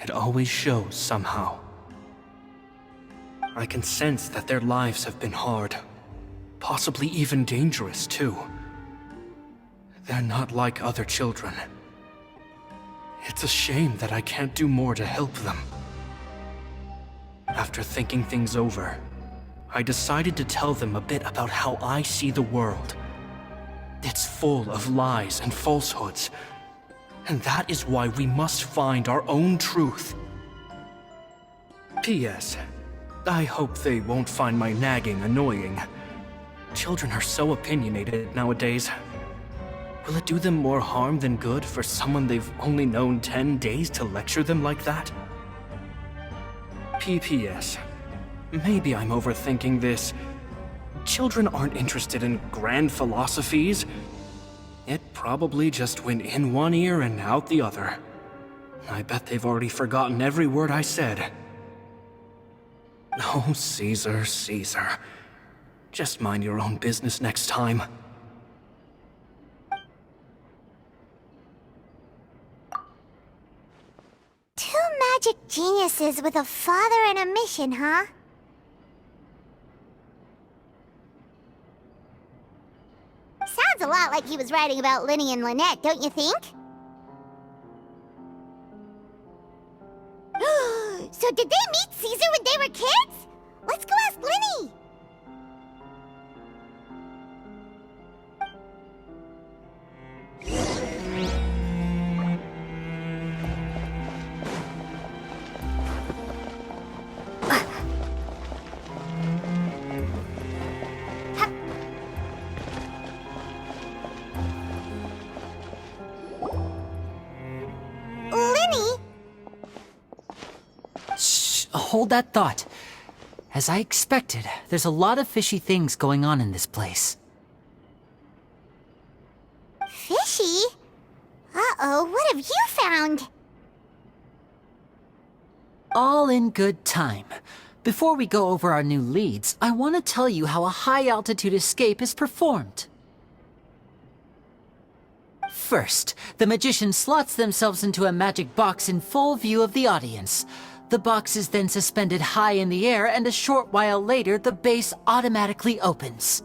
it always shows somehow. I can sense that their lives have been hard. Possibly even dangerous, too. They're not like other children. It's a shame that I can't do more to help them. After thinking things over, I decided to tell them a bit about how I see the world. It's full of lies and falsehoods, and that is why we must find our own truth. P.S. I hope they won't find my nagging annoying. Children are so opinionated nowadays. Will it do them more harm than good for someone they've only known 10 days to lecture them like that? P.P.S. Maybe I'm overthinking this. Children aren't interested in grand philosophies. It probably just went in one ear and out the other. I bet they've already forgotten every word I said. Oh, Caesar, Caesar. Just mind your own business next time. Two magic geniuses with a father and a mission, huh? Sounds a lot like he was writing about Lyney and Lynette, don't you think? So did they meet Caesar when they were kids? Let's go ask Lyney! Lyney? Shh, hold that thought. As I expected, there's a lot of fishy things going on in this place. Fishy? Uh-oh, what have you found? All in good time. Before we go over our new leads, I want to tell you how a high-altitude escape is performed. First, the magician slots themselves into a magic box in full view of the audience. The box is then suspended high in the air, and a short while later, the base automatically opens.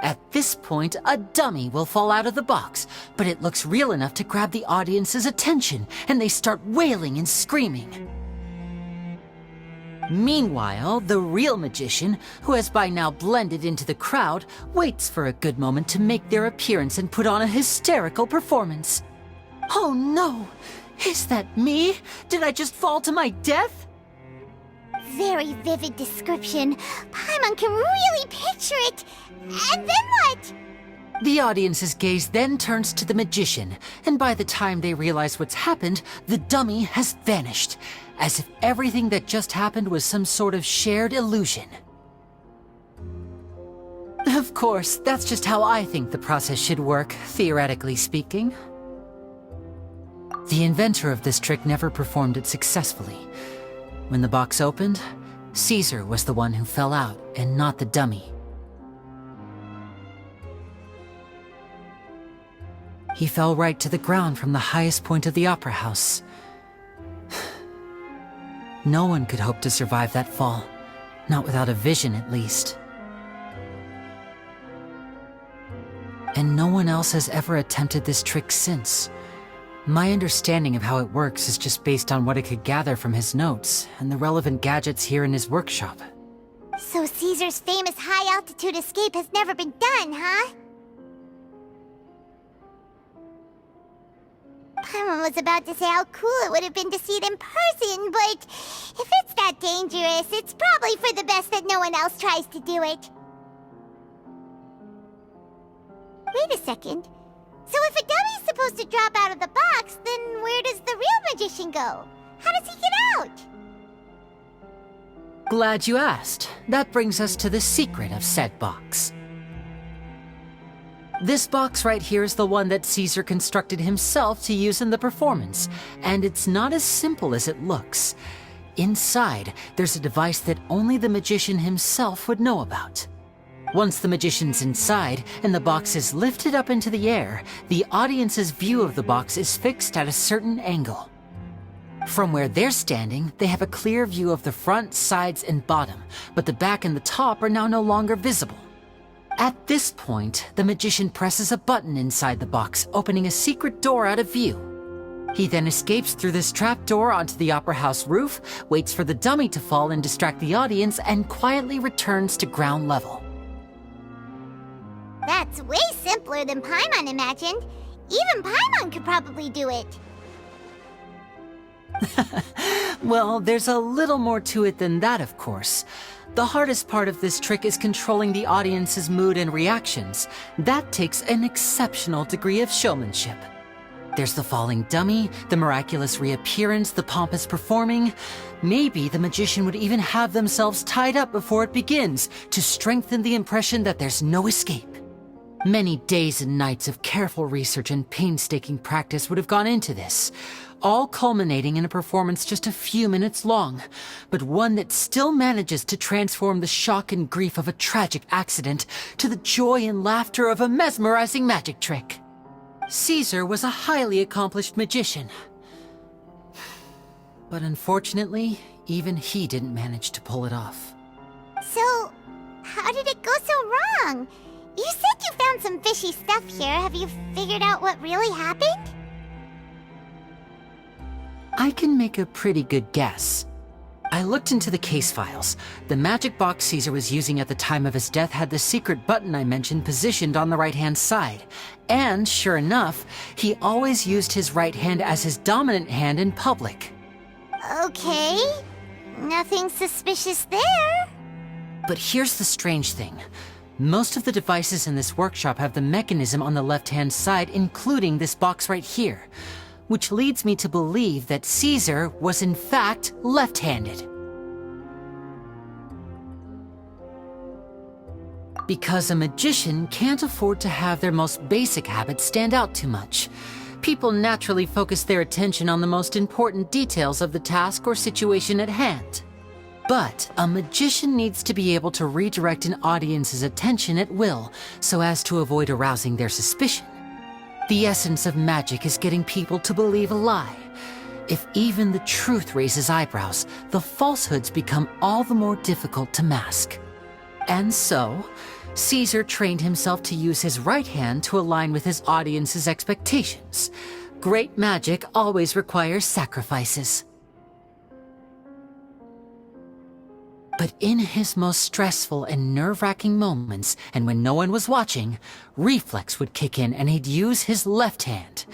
At this point, a dummy will fall out of the box, but it looks real enough to grab the audience's attention, and they start wailing and screaming. Meanwhile, the real magician, who has by now blended into the crowd, waits for a good moment to make their appearance and put on a hysterical performance. Oh no! Is that me? Did I just fall to my death? Very vivid description. Paimon can really picture it. And then what? The audience's gaze then turns to the magician, and by the time they realize what's happened, the dummy has vanished, as if everything that just happened was some sort of shared illusion. Of course, that's just how I think the process should work, theoretically speaking. The inventor of this trick never performed it successfully. When the box opened, Caesar was the one who fell out, and not the dummy. He fell right to the ground from the highest point of the opera house. No one could hope to survive that fall, not without a vision at least. And no one else has ever attempted this trick since. My understanding of how it works is just based on what I could gather from his notes and the relevant gadgets here in his workshop. So Caesar's famous high-altitude escape has never been done, huh? Paimon was about to say how cool it would have been to see it in person, but if it's that dangerous, it's probably for the best that no one else tries to do it. Wait a second. So if a dummy's supposed to drop out of the box, then where does the real magician go? How does he get out? Glad you asked. That brings us to the secret of said box. This box right here is the one that Caesar constructed himself to use in the performance, and it's not as simple as it looks. Inside, there's a device that only the magician himself would know about. Once the magician's inside and the box is lifted up into the air, the audience's view of the box is fixed at a certain angle. From where they're standing, they have a clear view of the front, sides, and bottom, but the back and the top are now no longer visible. At this point, the magician presses a button inside the box, opening a secret door out of view. He then escapes through this trap door onto the opera house roof, waits for the dummy to fall and distract the audience, and quietly returns to ground level. That's way simpler than Paimon imagined. Even Paimon could probably do it. Well, there's a little more to it than that, of course. The hardest part of this trick is controlling the audience's mood and reactions. That takes an exceptional degree of showmanship. There's the falling dummy, the miraculous reappearance, the pompous performing. Maybe the magician would even have themselves tied up before it begins to strengthen the impression that there's no escape. Many days and nights of careful research and painstaking practice would have gone into this, all culminating in a performance just a few minutes long, but one that still manages to transform the shock and grief of a tragic accident to the joy and laughter of a mesmerizing magic trick. Caesar was a highly accomplished magician, but unfortunately, even he didn't manage to pull it off. So, how did it go so wrong? You said you found some fishy stuff here. Have you figured out what really happened? I can make a pretty good guess. I looked into the case files. The magic box Caesar was using at the time of his death had the secret button I mentioned positioned on the right-hand side. And, sure enough, he always used his right hand as his dominant hand in public. Okay. Nothing suspicious there. But here's the strange thing. Most of the devices in this workshop have the mechanism on the left-hand side, including this box right here, which leads me to believe that Caesar was in fact left-handed. Because a magician can't afford to have their most basic habits stand out too much. People naturally focus their attention on the most important details of the task or situation at hand. But a magician needs to be able to redirect an audience's attention at will so as to avoid arousing their suspicion. The essence of magic is getting people to believe a lie. If even the truth raises eyebrows, the falsehoods become all the more difficult to mask. And so, Caesar trained himself to use his right hand to align with his audience's expectations. Great magic always requires sacrifices. But in his most stressful and nerve-wracking moments, and when no one was watching, reflex would kick in and he'd use his left hand.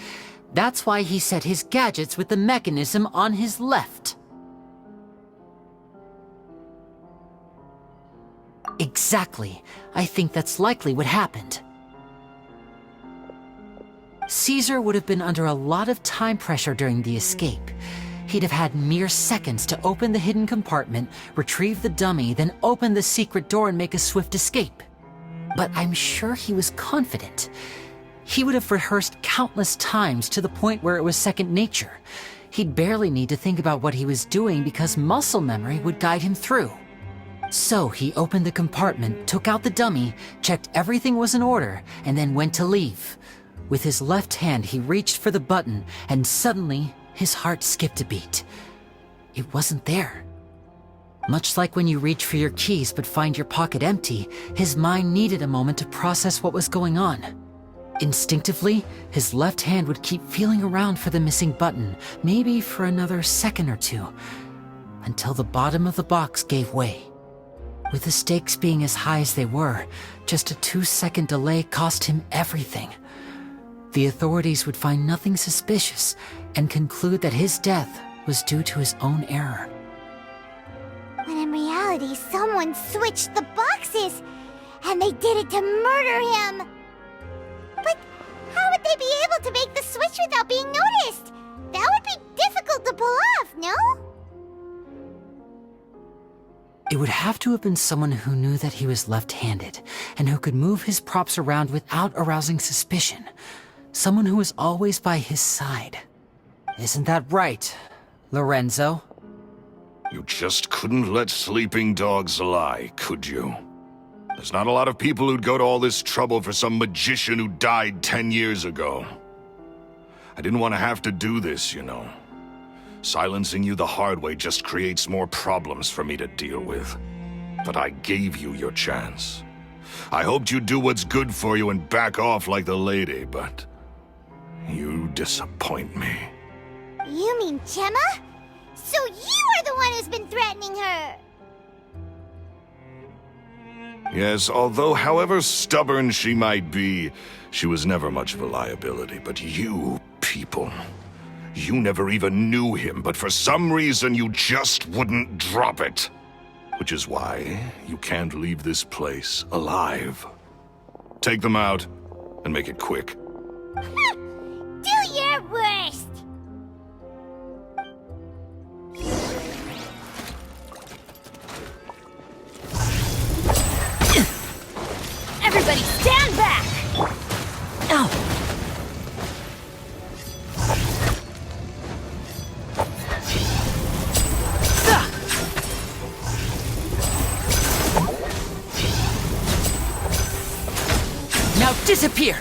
That's why he set his gadgets with the mechanism on his left. Exactly. I think that's likely what happened. Caesar would have been under a lot of time pressure during the escape. He'd have had mere seconds to open the hidden compartment, retrieve the dummy, then open the secret door and make a swift escape. But I'm sure he was confident. He would have rehearsed countless times to the point where it was second nature. He'd barely need to think about what he was doing because muscle memory would guide him through. So he opened the compartment, took out the dummy, checked everything was in order, and then went to leave. With his left hand, he reached for the button, and suddenly, his heart skipped a beat. It wasn't there. Much like when you reach for your keys but find your pocket empty, his mind needed a moment to process what was going on. Instinctively, his left hand would keep feeling around for the missing button, maybe for another second or two, until the bottom of the box gave way. With the stakes being as high as they were, just a 2-second delay cost him everything. The authorities would find nothing suspicious and conclude that his death was due to his own error. When in reality, someone switched the boxes, and they did it to murder him. But how would they be able to make the switch without being noticed? That would be difficult to pull off, no? It would have to have been someone who knew that he was left-handed, and who could move his props around without arousing suspicion. Someone who was always by his side. Isn't that right, Lorenzo? You just couldn't let sleeping dogs lie, could you? There's not a lot of people who'd go to all this trouble for some magician who died 10 years ago. I didn't want to have to do this, you know. Silencing you the hard way just creates more problems for me to deal with. But I gave you your chance. I hoped you'd do what's good for you and back off like the lady, but you disappoint me. You mean Gemma? So you are the one who's been threatening her! Yes, although however stubborn she might be, she was never much of a liability. But you people, you never even knew him, but for some reason you just wouldn't drop it. Which is why you can't leave this place alive. Take them out, and make it quick. Do your worst! Everybody stand back! Ow! Now disappear!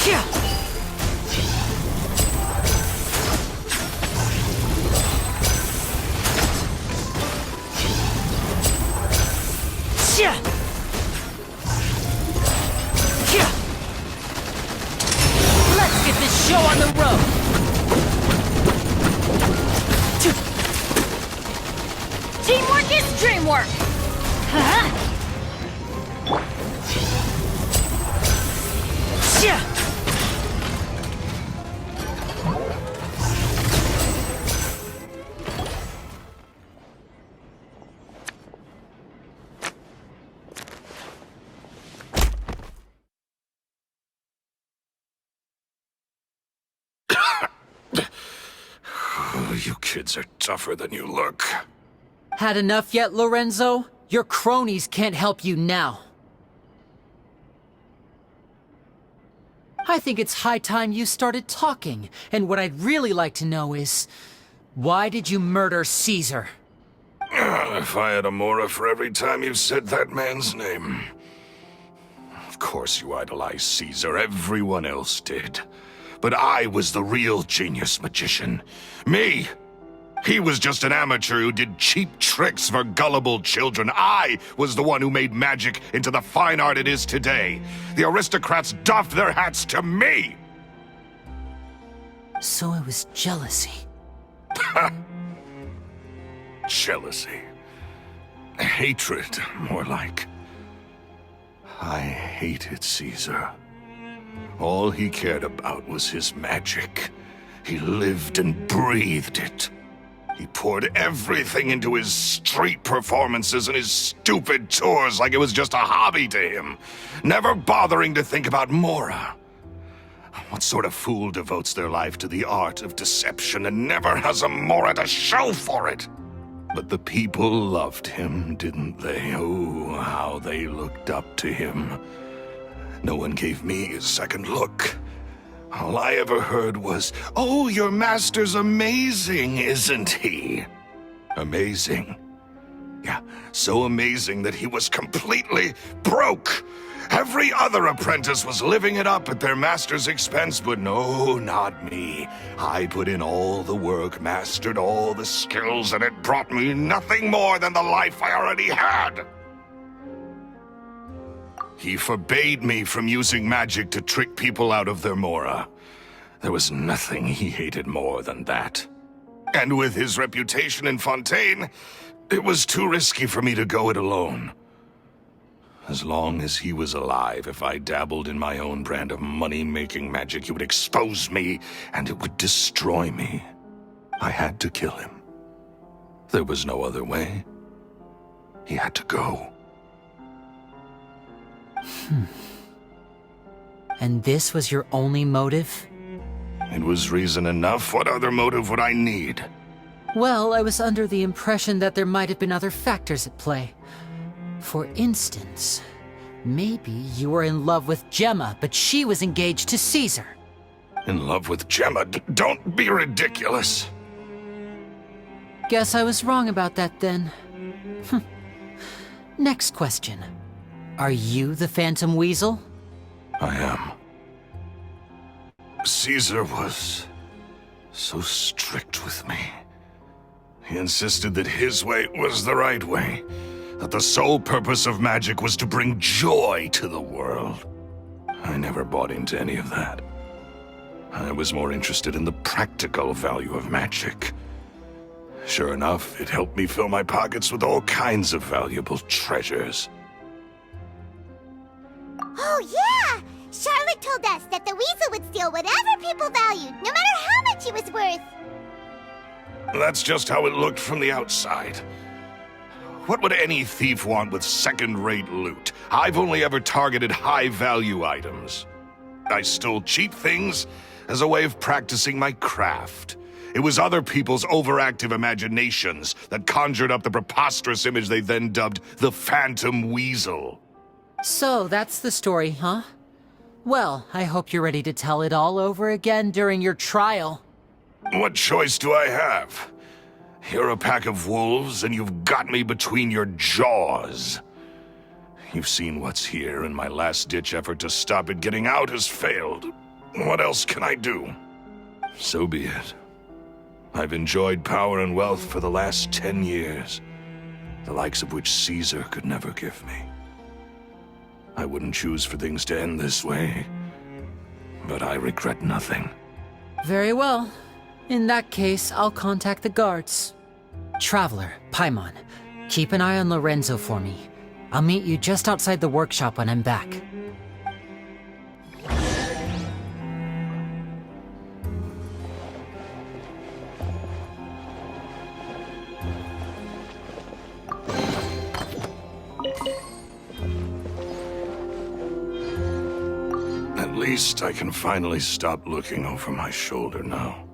Yeah. Yeah. Yeah. Let's get this show on the road. Teamwork is dreamwork! Huh? Yeah. You kids are tougher than you look. Had enough yet, Lorenzo? Your cronies can't help you now. I think it's high time you started talking, and what I'd really like to know is, why did you murder Caesar? If I had a Mora for every time you said that man's name. Of course you idolized Caesar, everyone else did. But I was the real genius magician. Me! He was just an amateur who did cheap tricks for gullible children. I was the one who made magic into the fine art it is today. The aristocrats doffed their hats to me! So it was jealousy. Jealousy. Hatred, more like. I hated Caesar. All he cared about was his magic. He lived and breathed it. He poured everything into his street performances and his stupid tours like it was just a hobby to him, never bothering to think about Mora. What sort of fool devotes their life to the art of deception and never has a Mora to show for it? But the people loved him, didn't they? Oh, how they looked up to him. No one gave me a second look. All I ever heard was, "Oh, your master's amazing, isn't he?" Amazing. Yeah, so amazing that he was completely broke. Every other apprentice was living it up at their master's expense, but no, not me. I put in all the work, mastered all the skills, and it brought me nothing more than the life I already had. He forbade me from using magic to trick people out of their Mora. There was nothing he hated more than that. And with his reputation in Fontaine, it was too risky for me to go it alone. As long as he was alive, if I dabbled in my own brand of money-making magic, he would expose me, and it would destroy me. I had to kill him. There was no other way. He had to go. And this was your only motive? It was reason enough. What other motive would I need? Well, I was under the impression that there might have been other factors at play. For instance, maybe you were in love with Gemma, but she was engaged to Caesar. In love with Gemma? Don't be ridiculous. Guess I was wrong about that then. Next question. Are you the Phantom Weasel? I am. Caesar was so strict with me. He insisted that his way was the right way, that the sole purpose of magic was to bring joy to the world. I never bought into any of that. I was more interested in the practical value of magic. Sure enough, it helped me fill my pockets with all kinds of valuable treasures. Oh, yeah! Charlotte told us that the weasel would steal whatever people valued, no matter how much it was worth. That's just how it looked from the outside. What would any thief want with second-rate loot? I've only ever targeted high-value items. I stole cheap things as a way of practicing my craft. It was other people's overactive imaginations that conjured up the preposterous image they then dubbed the Phantom Weasel. So that's the story, huh? Well, I hope you're ready to tell it all over again during your trial. What choice do I have? You're a pack of wolves, and you've got me between your jaws. You've seen what's here, and my last-ditch effort to stop it getting out has failed. What else can I do? So be it. I've enjoyed power and wealth for the last 10 years, the likes of which Caesar could never give me. I wouldn't choose for things to end this way, but I regret nothing. Very well. In that case, I'll contact the guards. Traveler, Paimon, keep an eye on Lorenzo for me. I'll meet you just outside the workshop when I'm back. At least I can finally stop looking over my shoulder now.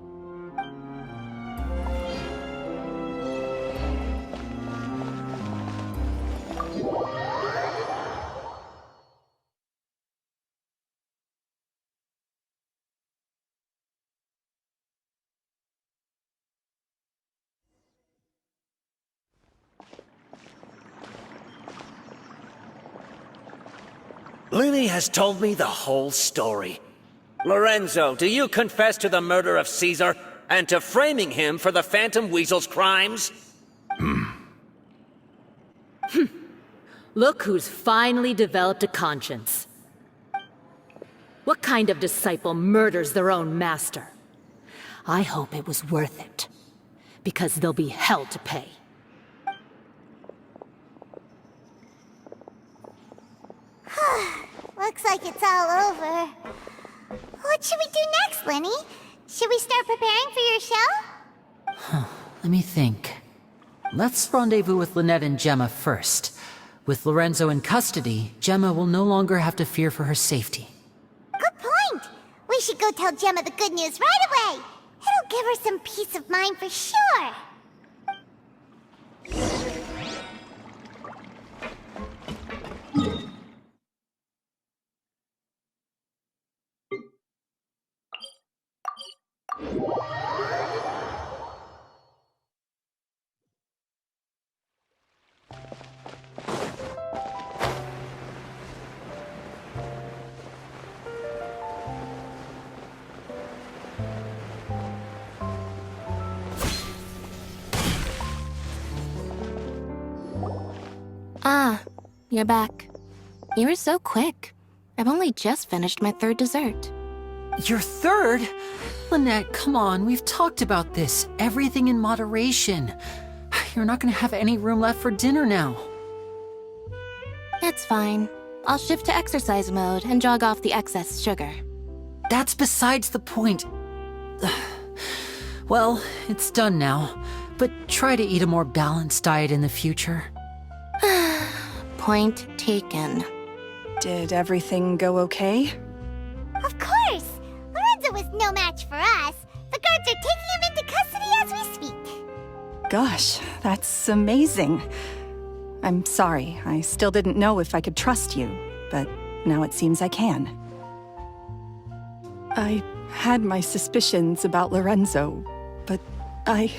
Lyney has told me the whole story. Lorenzo, do you confess to the murder of Caesar and to framing him for the Phantom Weasel's crimes? Look who's finally developed a conscience. What kind of disciple murders their own master? I hope it was worth it, because there'll be hell to pay. Looks like it's all over. What should we do next, Lyney? Should we start preparing for your show? Let me think. Let's rendezvous with Lynette and Gemma first. With Lorenzo in custody, Gemma will no longer have to fear for her safety. Good point. We should go tell Gemma the good news right away. It'll give her some peace of mind for sure. Ah, you're back. You were so quick. I've only just finished my third dessert. Your third? Lynette, come on, we've talked about this. Everything in moderation. You're not gonna have any room left for dinner now. It's fine. I'll shift to exercise mode and jog off the excess sugar. That's besides the point. Well, it's done now, but try to eat a more balanced diet in the future. Point taken. Did everything go okay? Of course! Lorenzo was no match for us. The guards are taking him into custody as we speak. Gosh, that's amazing. I'm sorry, I still didn't know if I could trust you, but now it seems I can. I had my suspicions about Lorenzo, but I...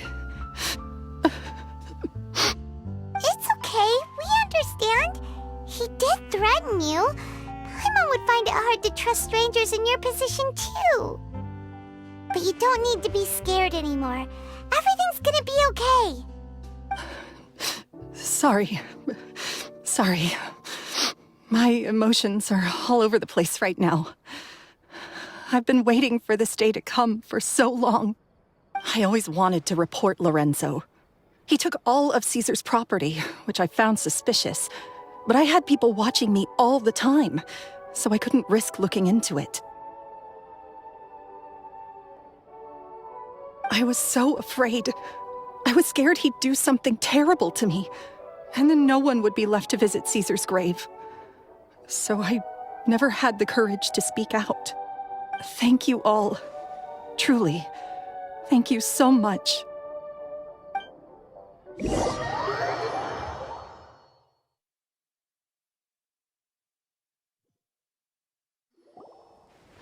It's okay, we understand. He did threaten you. Paimon would find it hard to trust strangers in your position too. But you don't need to be scared anymore. Everything's gonna be okay. Sorry. Sorry. My emotions are all over the place right now. I've been waiting for this day to come for so long. I always wanted to report Lorenzo. He took all of Caesar's property, which I found suspicious, but I had people watching me all the time, so I couldn't risk looking into it. I was so afraid. I was scared he'd do something terrible to me, and then no one would be left to visit Caesar's grave. So I never had the courage to speak out. Thank you all. Truly. Thank you so much.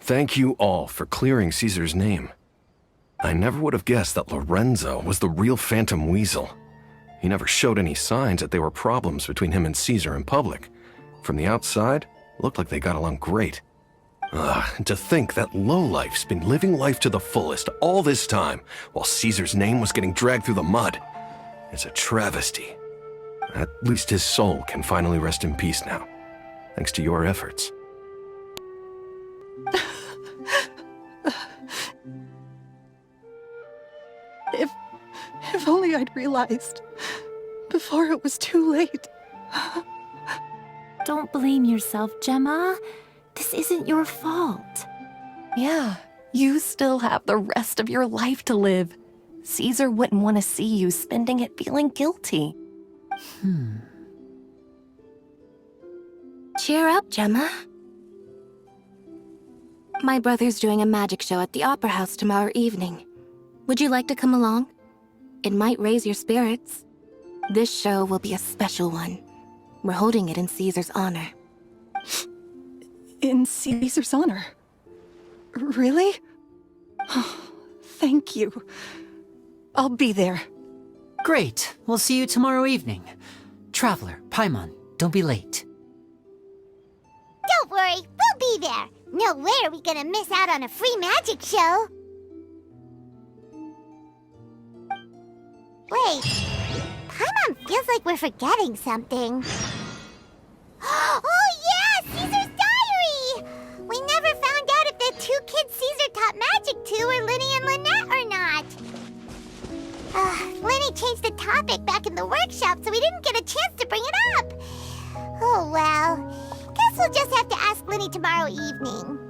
Thank you all for clearing Caesar's name. I never would have guessed that Lorenzo was the real Phantom Weasel. He never showed any signs that there were problems between him and Caesar in public. From the outside, it looked like they got along great. And to think that lowlife's been living life to the fullest all this time, while Caesar's name was getting dragged through the mud. It's a travesty. At least his soul can finally rest in peace now, thanks to your efforts. If only I'd realized before it was too late. Don't blame yourself, Gemma. This isn't your fault. Yeah, you still have the rest of your life to live. Caesar wouldn't want to see you spending it feeling guilty. Cheer up, Gemma. My brother's doing a magic show at the Opera House tomorrow evening. Would you like to come along? It might raise your spirits. This show will be a special one. We're holding it in Caesar's honor. In Caesar's honor? Really? Thank you. I'll be there. Great. We'll see you tomorrow evening. Traveler, Paimon, don't be late. Don't worry, No way are we gonna miss out on a free magic show. Wait, Paimon feels like we're forgetting something. Oh yeah, Caesar's diary! We never found out if the two kids Caesar taught magic to were Lyney and Lynette or not. Lyney changed the topic back in the workshop, so we didn't get a chance to bring it up. Oh well, guess we'll just have to ask Lyney tomorrow evening.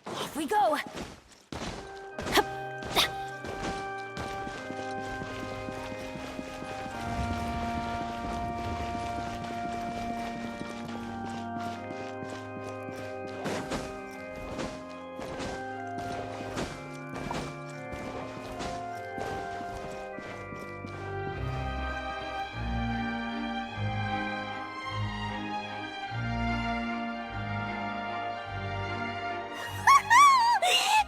Off we go!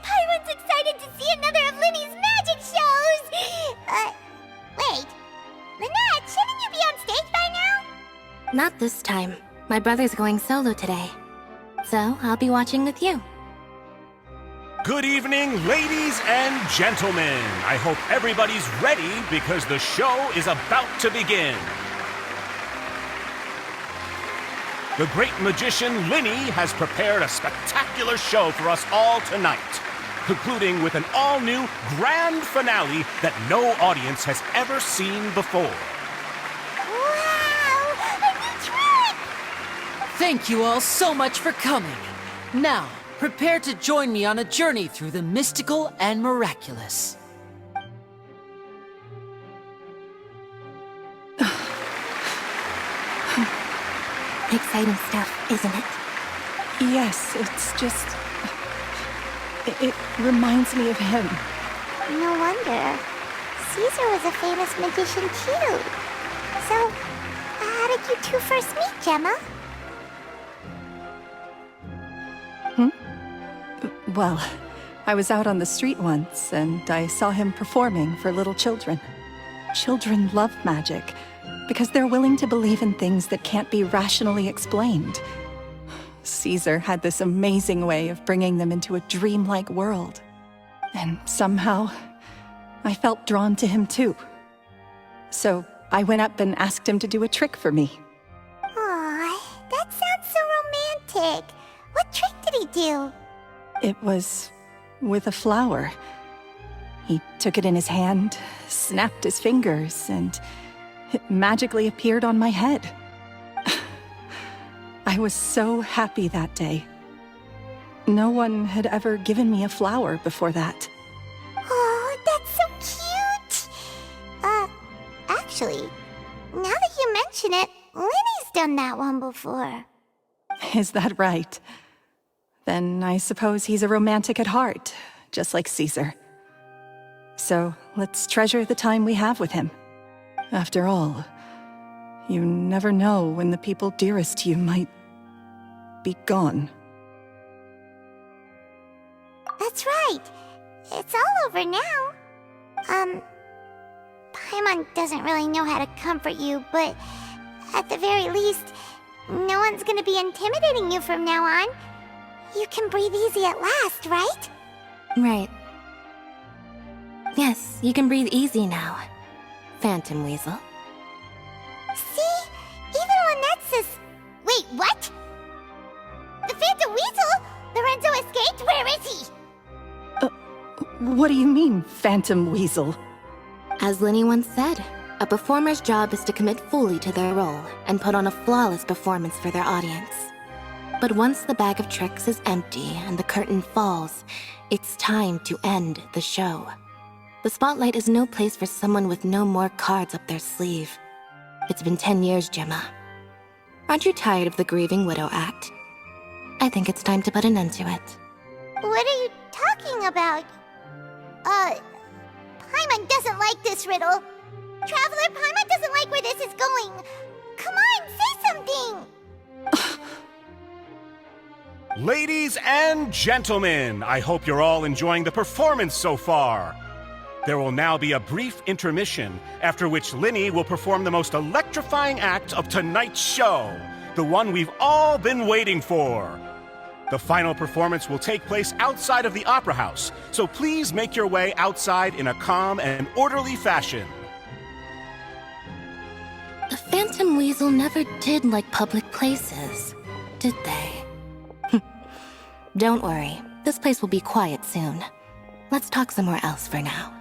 Paimon's excited to see another of Lyney's magic shows! Wait. Lynette, shouldn't you be on stage by now? Not this time. My brother's going solo today. So, I'll be watching with you. Good evening, ladies and gentlemen. I hope everybody's ready because the show is about to begin. The great magician Lyney has prepared a spectacular show for us all tonight, concluding with an all-new grand finale that no audience has ever seen before. Wow! A new trick! Thank you all so much for coming. Now, prepare to join me on a journey through the mystical and miraculous. Exciting stuff, isn't it? Yes, it's just... It reminds me of him. No wonder. Caesar was a famous magician too. So, how did you two first meet, Gemma? Well, I was out on the street once, and I saw him performing for little children. Children love magic, because they're willing to believe in things that can't be rationally explained. Caesar had this amazing way of bringing them into a dreamlike world. And somehow, I felt drawn to him too. So I went up and asked him to do a trick for me. Aw, that sounds so romantic. What trick did he do? It was with a flower. He took it in his hand, snapped his fingers, and it magically appeared on my head. I was so happy that day. No one had ever given me a flower before that. Oh, that's so cute! Actually, mention it, Lyney's done that one before. Is that right? Then I suppose he's a romantic at heart, just like Caesar. So let's treasure the time we have with him. After all, you never know when the people dearest to you might be gone. That's right. It's all over now. Paimon doesn't really know how to comfort you, but at the very least, no one's gonna be intimidating you from now on. You can breathe easy at last, right? Right. Yes, you can breathe easy now, Phantom Weasel. See? Even Lynette says... Wait, what? The Phantom Weasel? Lorenzo escaped? Where is he? What do you mean, Phantom Weasel? As Lyney once said, a performer's job is to commit fully to their role and put on a flawless performance for their audience. But once the bag of tricks is empty and the curtain falls, it's time to end the show. The spotlight is no place for someone with no more cards up their sleeve. It's been 10 years, Gemma. Aren't you tired of the grieving widow act? I think it's time to put an end to it. What are you talking about? Paimon doesn't like this riddle. Traveler, Paimon doesn't like where this is going. Come on, say something! Ladies and gentlemen, I hope you're all enjoying the performance so far. There will now be a brief intermission, after which Lyney will perform the most electrifying act of tonight's show, the one we've all been waiting for. The final performance will take place outside of the Opera House, so please make your way outside in a calm and orderly fashion. The Phantom Weasel never did like public places, did they? Don't worry, this place will be quiet soon. Let's talk somewhere else for now.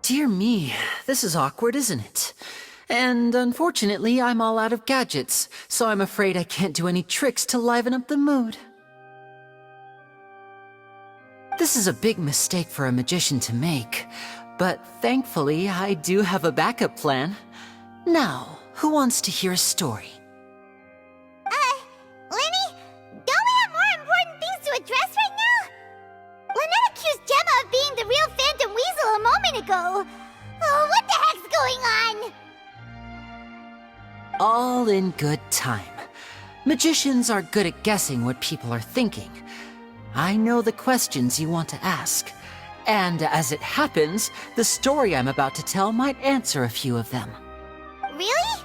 Dear me, this is awkward, isn't it? And unfortunately, I'm all out of gadgets, so I'm afraid I can't do any tricks to liven up the mood. This is a big mistake for a magician to make, but thankfully, I do have a backup plan. Now, who wants to hear a story? Lyney? Don't we have more important things to address right now? Lynette accused Gemma of being the real Phantom Weasel a moment ago. Oh, what the heck's going on? All in good time. Magicians are good at guessing what people are thinking. I know the questions you want to ask. And as it happens, the story I'm about to tell might answer a few of them. Really?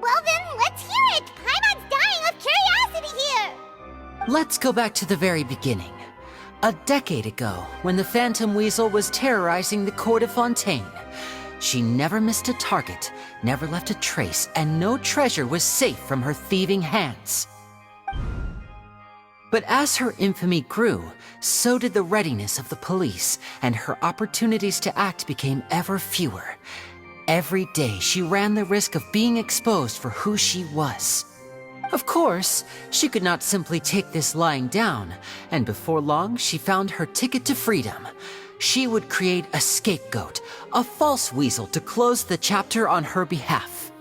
Well then, let's hear it! Paimon's dying of curiosity here! Let's go back to the very beginning. A decade ago, when the Phantom Weasel was terrorizing the court of Fontaine. She never missed a target, never left a trace, and no treasure was safe from her thieving hands. But as her infamy grew, so did the readiness of the police, and her opportunities to act became ever fewer. Every day, she ran the risk of being exposed for who she was. Of course, she could not simply take this lying down, and before long, she found her ticket to freedom. She would create a scapegoat, a false weasel to close the chapter on her behalf.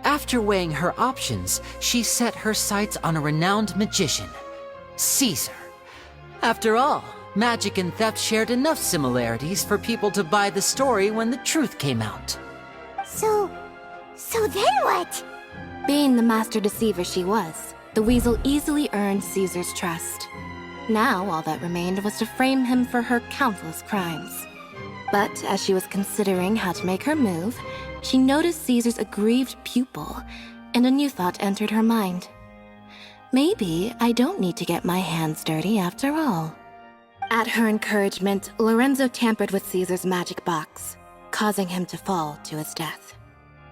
After weighing her options, she set her sights on a renowned magician, Caesar. After all, magic and theft shared enough similarities for people to buy the story when the truth came out. So then what? Being the master deceiver she was, the weasel easily earned Caesar's trust. Now all that remained was to frame him for her countless crimes. But as she was considering how to make her move, she noticed Caesar's aggrieved pupil, and a new thought entered her mind. Maybe I don't need to get my hands dirty after all. At her encouragement, Lorenzo tampered with Caesar's magic box, causing him to fall to his death.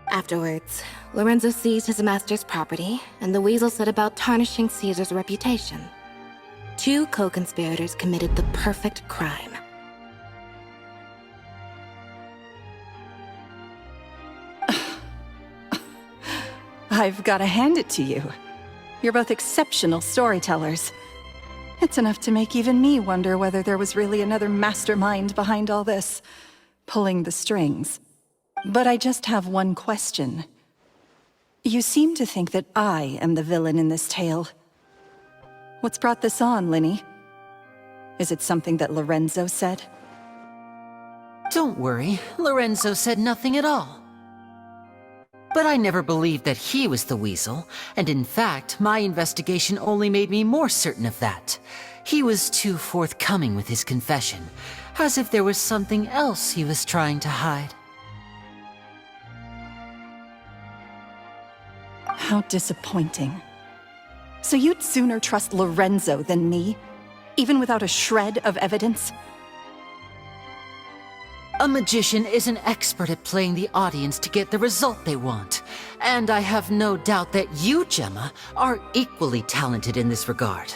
Afterwards, Lorenzo seized his master's property, and the Weasel set about tarnishing Caesar's reputation. 2 co-conspirators committed the perfect crime. I've got to hand it to you. You're both exceptional storytellers. It's enough to make even me wonder whether there was really another mastermind behind all this, pulling the strings. But I just have one question. You seem to think that I am the villain in this tale. What's brought this on, Lyney? Is it something that Lorenzo said? Don't worry, Lorenzo said nothing at all. But I never believed that he was the Weasel, and in fact, my investigation only made me more certain of that. He was too forthcoming with his confession, as if there was something else he was trying to hide. How disappointing. So you'd sooner trust Lorenzo than me, even without a shred of evidence? A magician is an expert at playing the audience to get the result they want. And I have no doubt that you, Gemma, are equally talented in this regard.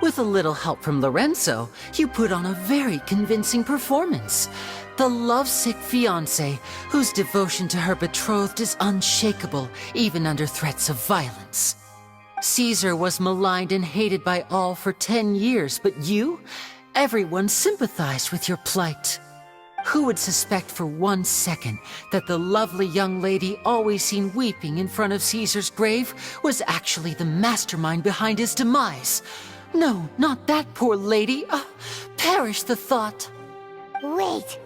With a little help from Lorenzo, you put on a very convincing performance. The lovesick fiancé, whose devotion to her betrothed is unshakable, even under threats of violence. Caesar was maligned and hated by all for 10 years, but you? Everyone sympathized with your plight. Who would suspect for 1 second that the lovely young lady always seen weeping in front of Caesar's grave was actually the mastermind behind his demise? No, not that poor lady. Perish the thought. Wait,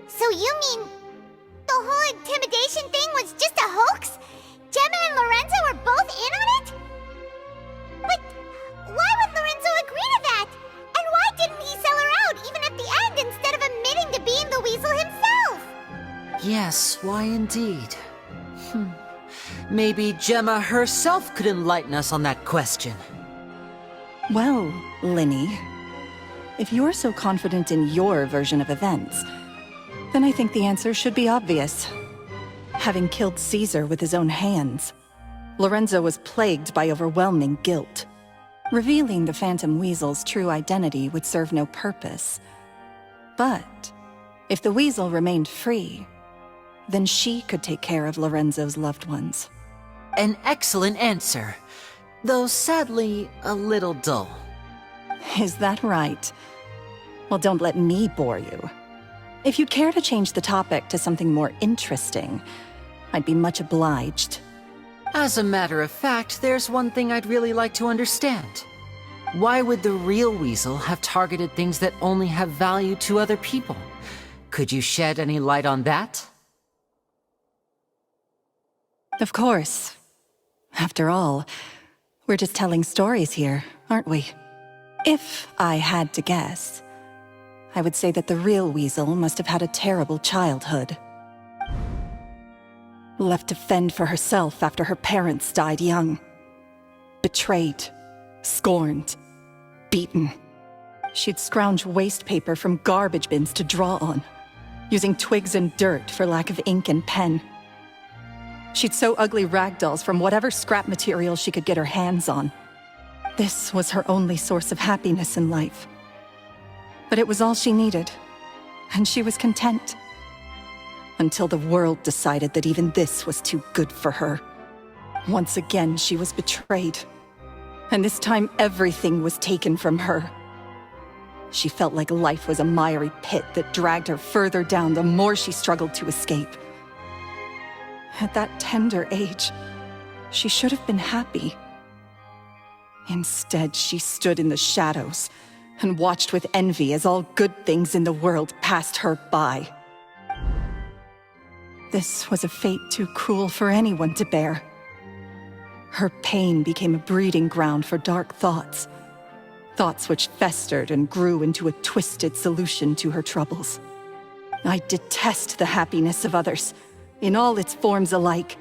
so you mean the whole intimidation thing was just a hoax? Gemma and Lorenzo were both in on it? But why would Lorenzo agree to that? And why didn't he sell her out even at the end instead of admitting to being the Weasel himself? Yes, why indeed? Maybe Gemma herself could enlighten us on that question. Well, Lyney, if you're so confident in your version of events, then I think the answer should be obvious. Having killed Caesar with his own hands, Lorenzo was plagued by overwhelming guilt. Revealing the Phantom Weasel's true identity would serve no purpose. But if the Weasel remained free, then she could take care of Lorenzo's loved ones. An excellent answer, though sadly a little dull. Is that right? Well, don't let me bore you. If you'd care to change the topic to something more interesting, I'd be much obliged. As a matter of fact, there's one thing I'd really like to understand. Why would the real Weasel have targeted things that only have value to other people? Could you shed any light on that? Of course. After all, we're just telling stories here, aren't we? If I had to guess, I would say that the real Weasel must have had a terrible childhood. Left to fend for herself after her parents died young. Betrayed, scorned, beaten. She'd scrounge waste paper from garbage bins to draw on, using twigs and dirt for lack of ink and pen. She'd sew ugly rag dolls from whatever scrap material she could get her hands on. This was her only source of happiness in life. But it was all she needed, and she was content. Until the world decided that even this was too good for her. Once again, she was betrayed. And this time, everything was taken from her. She felt like life was a miry pit that dragged her further down the more she struggled to escape. At that tender age, she should have been happy. Instead, she stood in the shadows and watched with envy as all good things in the world passed her by. This was a fate too cruel for anyone to bear. Her pain became a breeding ground for dark thoughts. Thoughts which festered and grew into a twisted solution to her troubles. I detest the happiness of others, in all its forms alike.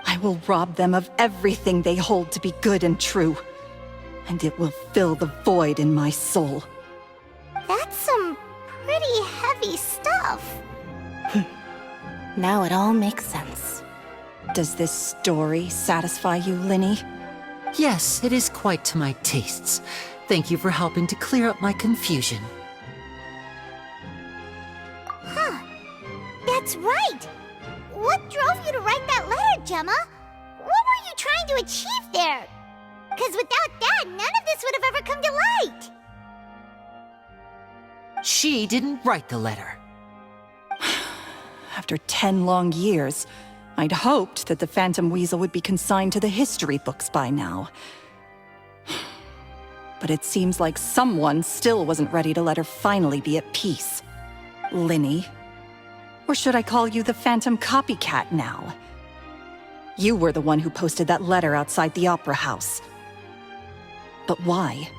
I will rob them of everything they hold to be good and true, and it will fill the void in my soul. heavy stuff. Now it all makes sense. Does this story satisfy you, Lyney? Yes, it is quite to my tastes. Thank you for helping to clear up my confusion. Huh. That's right. What drove you to write that letter, Gemma? What were you trying to achieve there? Because without that, none of this would have ever come to light. She didn't write the letter. After 10 long years, I'd hoped that the Phantom Weasel would be consigned to the history books by now. But it seems like someone still wasn't ready to let her finally be at peace. Lyney. Or should I call you the Phantom Copycat now? You were the one who posted that letter outside the Opera House. But why?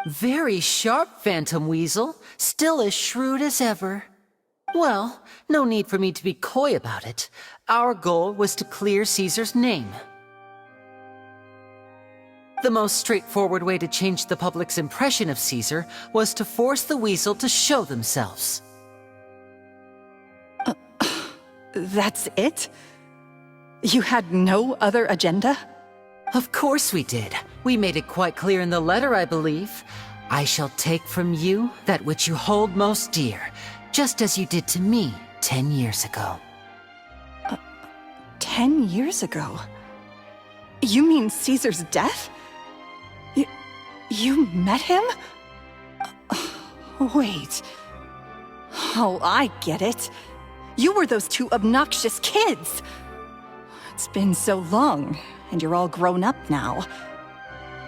Very sharp, Phantom Weasel. Still as shrewd as ever. Well, no need for me to be coy about it. Our goal was to clear Caesar's name. The most straightforward way to change the public's impression of Caesar was to force the Weasel to show themselves. That's it? You had no other agenda? Of course we did. We made it quite clear in the letter, I believe. I shall take from you that which you hold most dear, just as you did to me 10 years ago. 10 years ago? You mean Caesar's death? You met him? Wait. Oh, I get it. You were those two obnoxious kids. It's been so long, and you're all grown up now.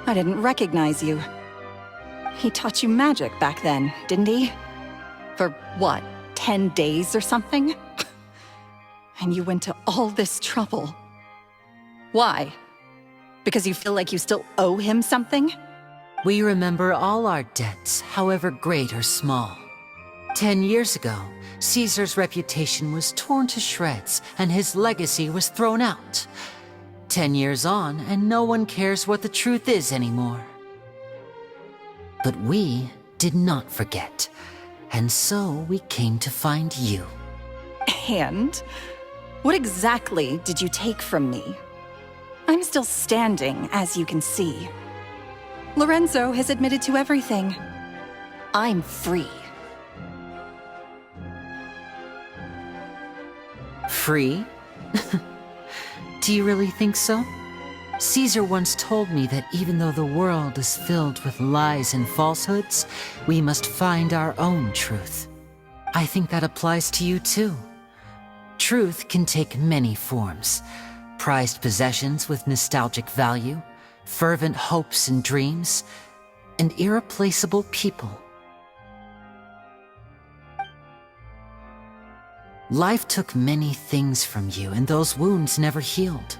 I didn't recognize you. He taught you magic back then, didn't he? For what, 10 days or something? And you went to all this trouble. Why? Because you feel like you still owe him something? We remember all our debts, however great or small. 10 years ago, Caesar's reputation was torn to shreds, and his legacy was thrown out. 10 years on, and no one cares what the truth is anymore. But we did not forget, and so we came to find you. And? What exactly did you take from me? I'm still standing, as you can see. Lorenzo has admitted to everything. I'm free. Free? Do you really think so? Caesar once told me that even though the world is filled with lies and falsehoods, we must find our own truth. I think that applies to you too. Truth can take many forms. Prized possessions with nostalgic value, fervent hopes and dreams, and irreplaceable people. Life took many things from you, and those wounds never healed.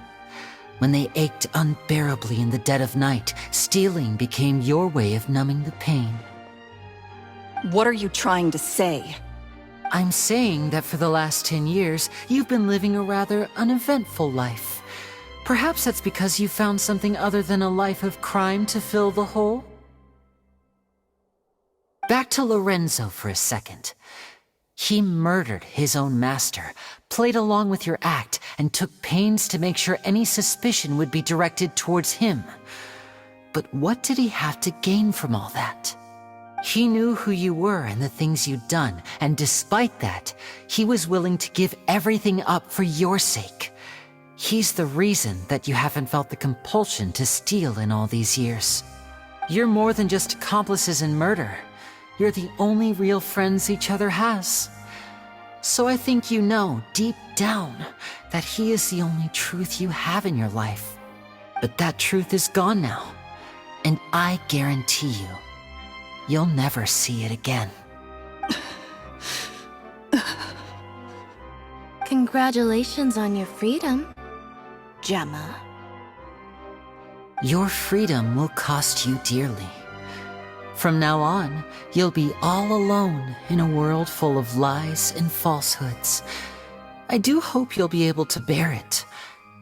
When they ached unbearably in the dead of night, stealing became your way of numbing the pain. What are you trying to say? I'm saying that for the last 10 years, you've been living a rather uneventful life. Perhaps that's because you found something other than a life of crime to fill the hole? Back to Lorenzo for a second. He murdered his own master, played along with your act, and took pains to make sure any suspicion would be directed towards him. But what did he have to gain from all that? He knew who you were and the things you'd done, and despite that, he was willing to give everything up for your sake. He's the reason that you haven't felt the compulsion to steal in all these years. You're more than just accomplices in murder. You're the only real friends each other has. So I think you know, deep down, that he is the only truth you have in your life. But that truth is gone now, and I guarantee you, you'll never see it again. Congratulations on your freedom, Gemma. Your freedom will cost you dearly. From now on, you'll be all alone in a world full of lies and falsehoods. I do hope you'll be able to bear it.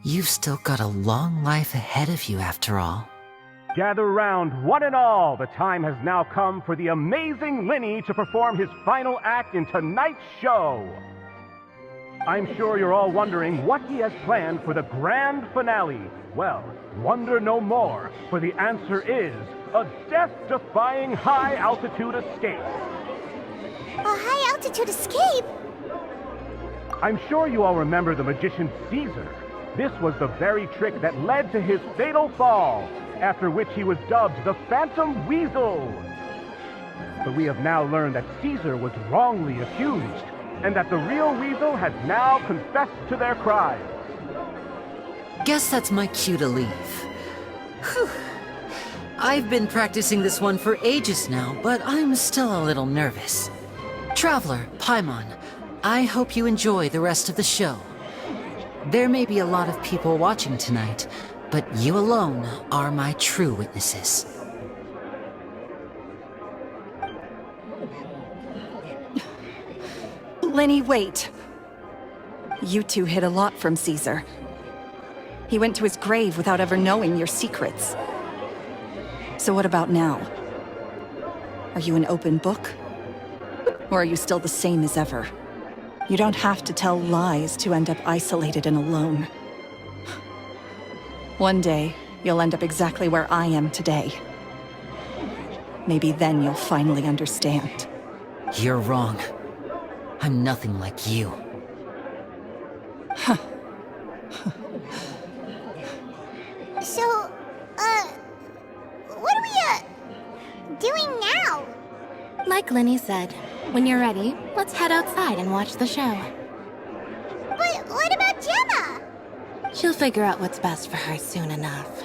You've still got a long life ahead of you after all. Gather round, one and all. The time has now come for the amazing Lyney to perform his final act in tonight's show. I'm sure you're all wondering what he has planned for the grand finale. Well, wonder no more, for the answer is a death-defying high-altitude escape. A high-altitude escape? I'm sure you all remember the magician Caesar. This was the very trick that led to his fatal fall, after which he was dubbed the Phantom Weasel. But we have now learned that Caesar was wrongly accused, and that the real Weasel has now confessed to their crimes. Guess that's my cue to leave. Whew. I've been practicing this one for ages now, but I'm still a little nervous. Traveler, Paimon, I hope you enjoy the rest of the show. There may be a lot of people watching tonight, but you alone are my true witnesses. Lyney, wait. You two hid a lot from Caesar. He went to his grave without ever knowing your secrets. So what about now? Are you an open book? Or are you still the same as ever? You don't have to tell lies to end up isolated and alone. One day, you'll end up exactly where I am today. Maybe then you'll finally understand. You're wrong. I'm nothing like you. So, what are we, doing now? Like Lyney said, when you're ready, let's head outside and watch the show. But what about Gemma? She'll figure out what's best for her soon enough.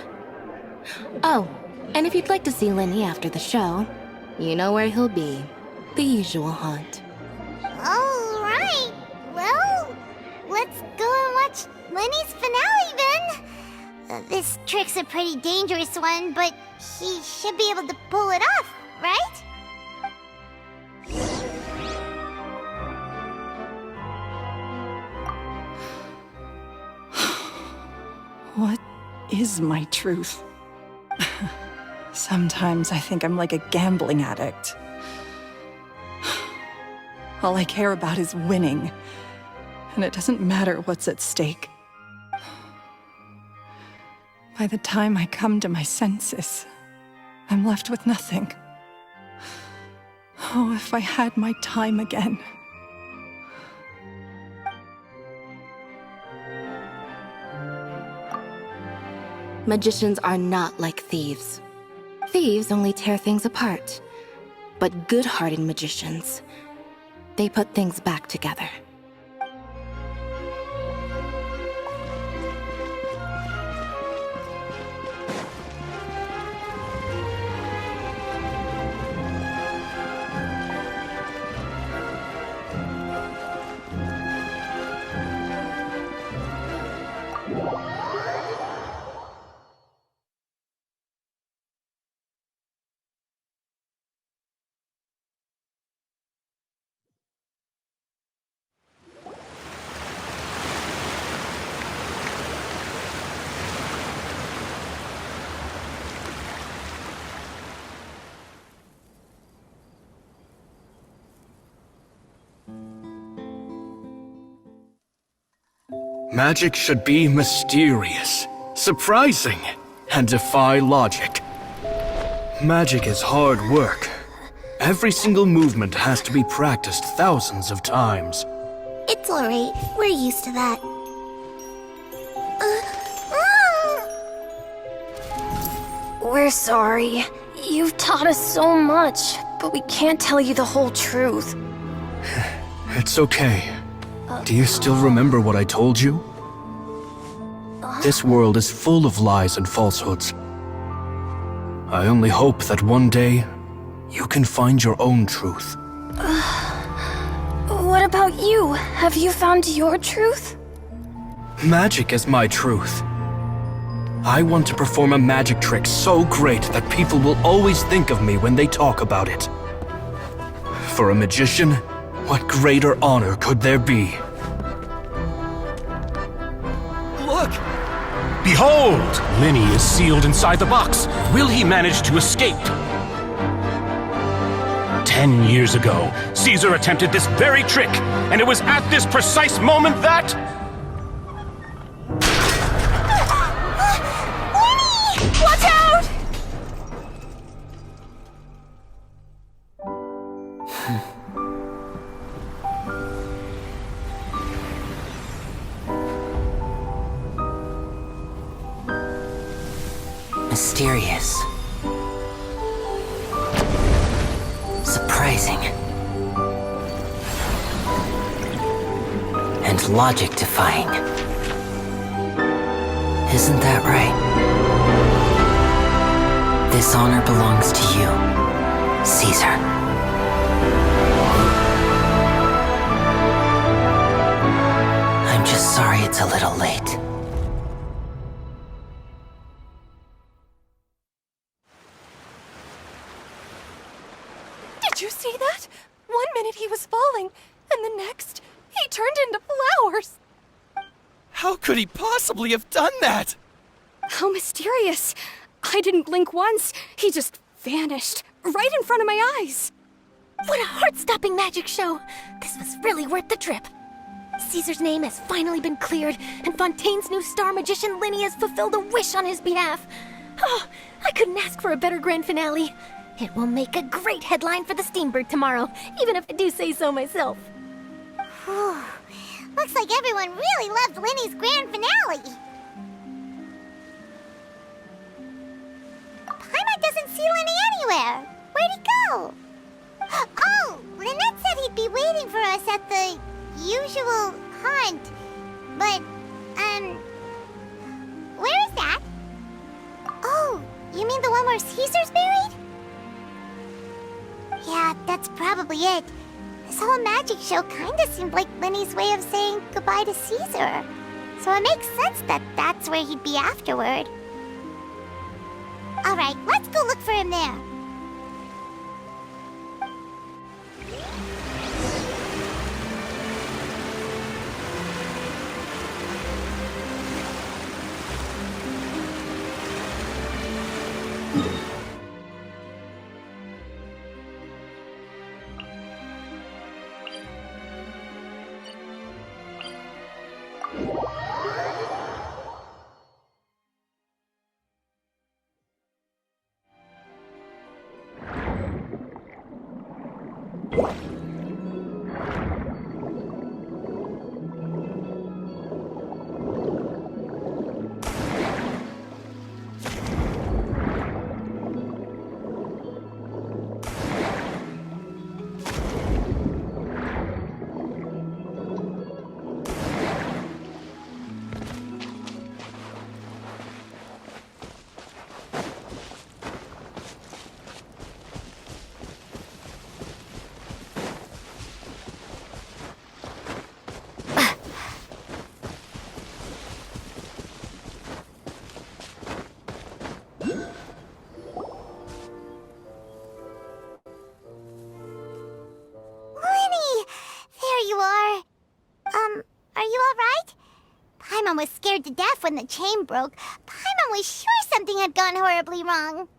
Oh, and if you'd like to see Lyney after the show, you know where he'll be. The usual haunt. All right. Well, let's go and watch Lenny's finale then. This trick's a pretty dangerous one, but he should be able to pull it off, right? What is my truth? Sometimes I think I'm like a gambling addict. All I care about is winning, and it doesn't matter what's at stake. By the time I come to my senses, I'm left with nothing. Oh, if I had my time again. Magicians are not like thieves. Thieves only tear things apart. But good-hearted magicians, they put things back together. Magic should be mysterious, surprising, and defy logic. Magic is hard work. Every single movement has to be practiced thousands of times. It's alright. We're used to that. We're sorry. You've taught us so much, but we can't tell you the whole truth. It's okay. Do you still remember what I told you? This world is full of lies and falsehoods. I only hope that one day, you can find your own truth. What about you? Have you found your truth? Magic is my truth. I want to perform a magic trick so great that people will always think of me when they talk about it. For a magician, what greater honor could there be? Look! Behold! Lyney is sealed inside the box. Will he manage to escape? 10 years ago, Caesar attempted this very trick, and it was at this precise moment that... Lyney! Watch out! Mysterious. Surprising. And logic-defying. Isn't that right? This honor belongs to you, Caesar. I'm just sorry it's a little late. Did you see that? 1 minute he was falling, and the next, he turned into flowers. How could he possibly have done that? How mysterious. I didn't blink once. He just vanished, right in front of my eyes. What a heart-stopping magic show! This was really worth the trip. Caesar's name has finally been cleared, and Fontaine's new star magician Lyney has fulfilled a wish on his behalf. Oh, I couldn't ask for a better grand finale. It will make a great headline for the Steambird tomorrow, even if I do say so myself. Whew. Looks like everyone really loved Lyney's grand finale. Paimon doesn't see Lyney anywhere. Where'd he go? Oh, Lynette said he'd be waiting for us at the usual haunt. But, where is that? Oh, you mean the one where Caesar's buried? Yeah, that's probably it. This whole magic show kinda seemed like Lyney's way of saying goodbye to Caesar. So it makes sense that that's where he'd be afterward. Alright, let's go look for him there. Was scared to death when the chain broke. Paimon was sure something had gone horribly wrong.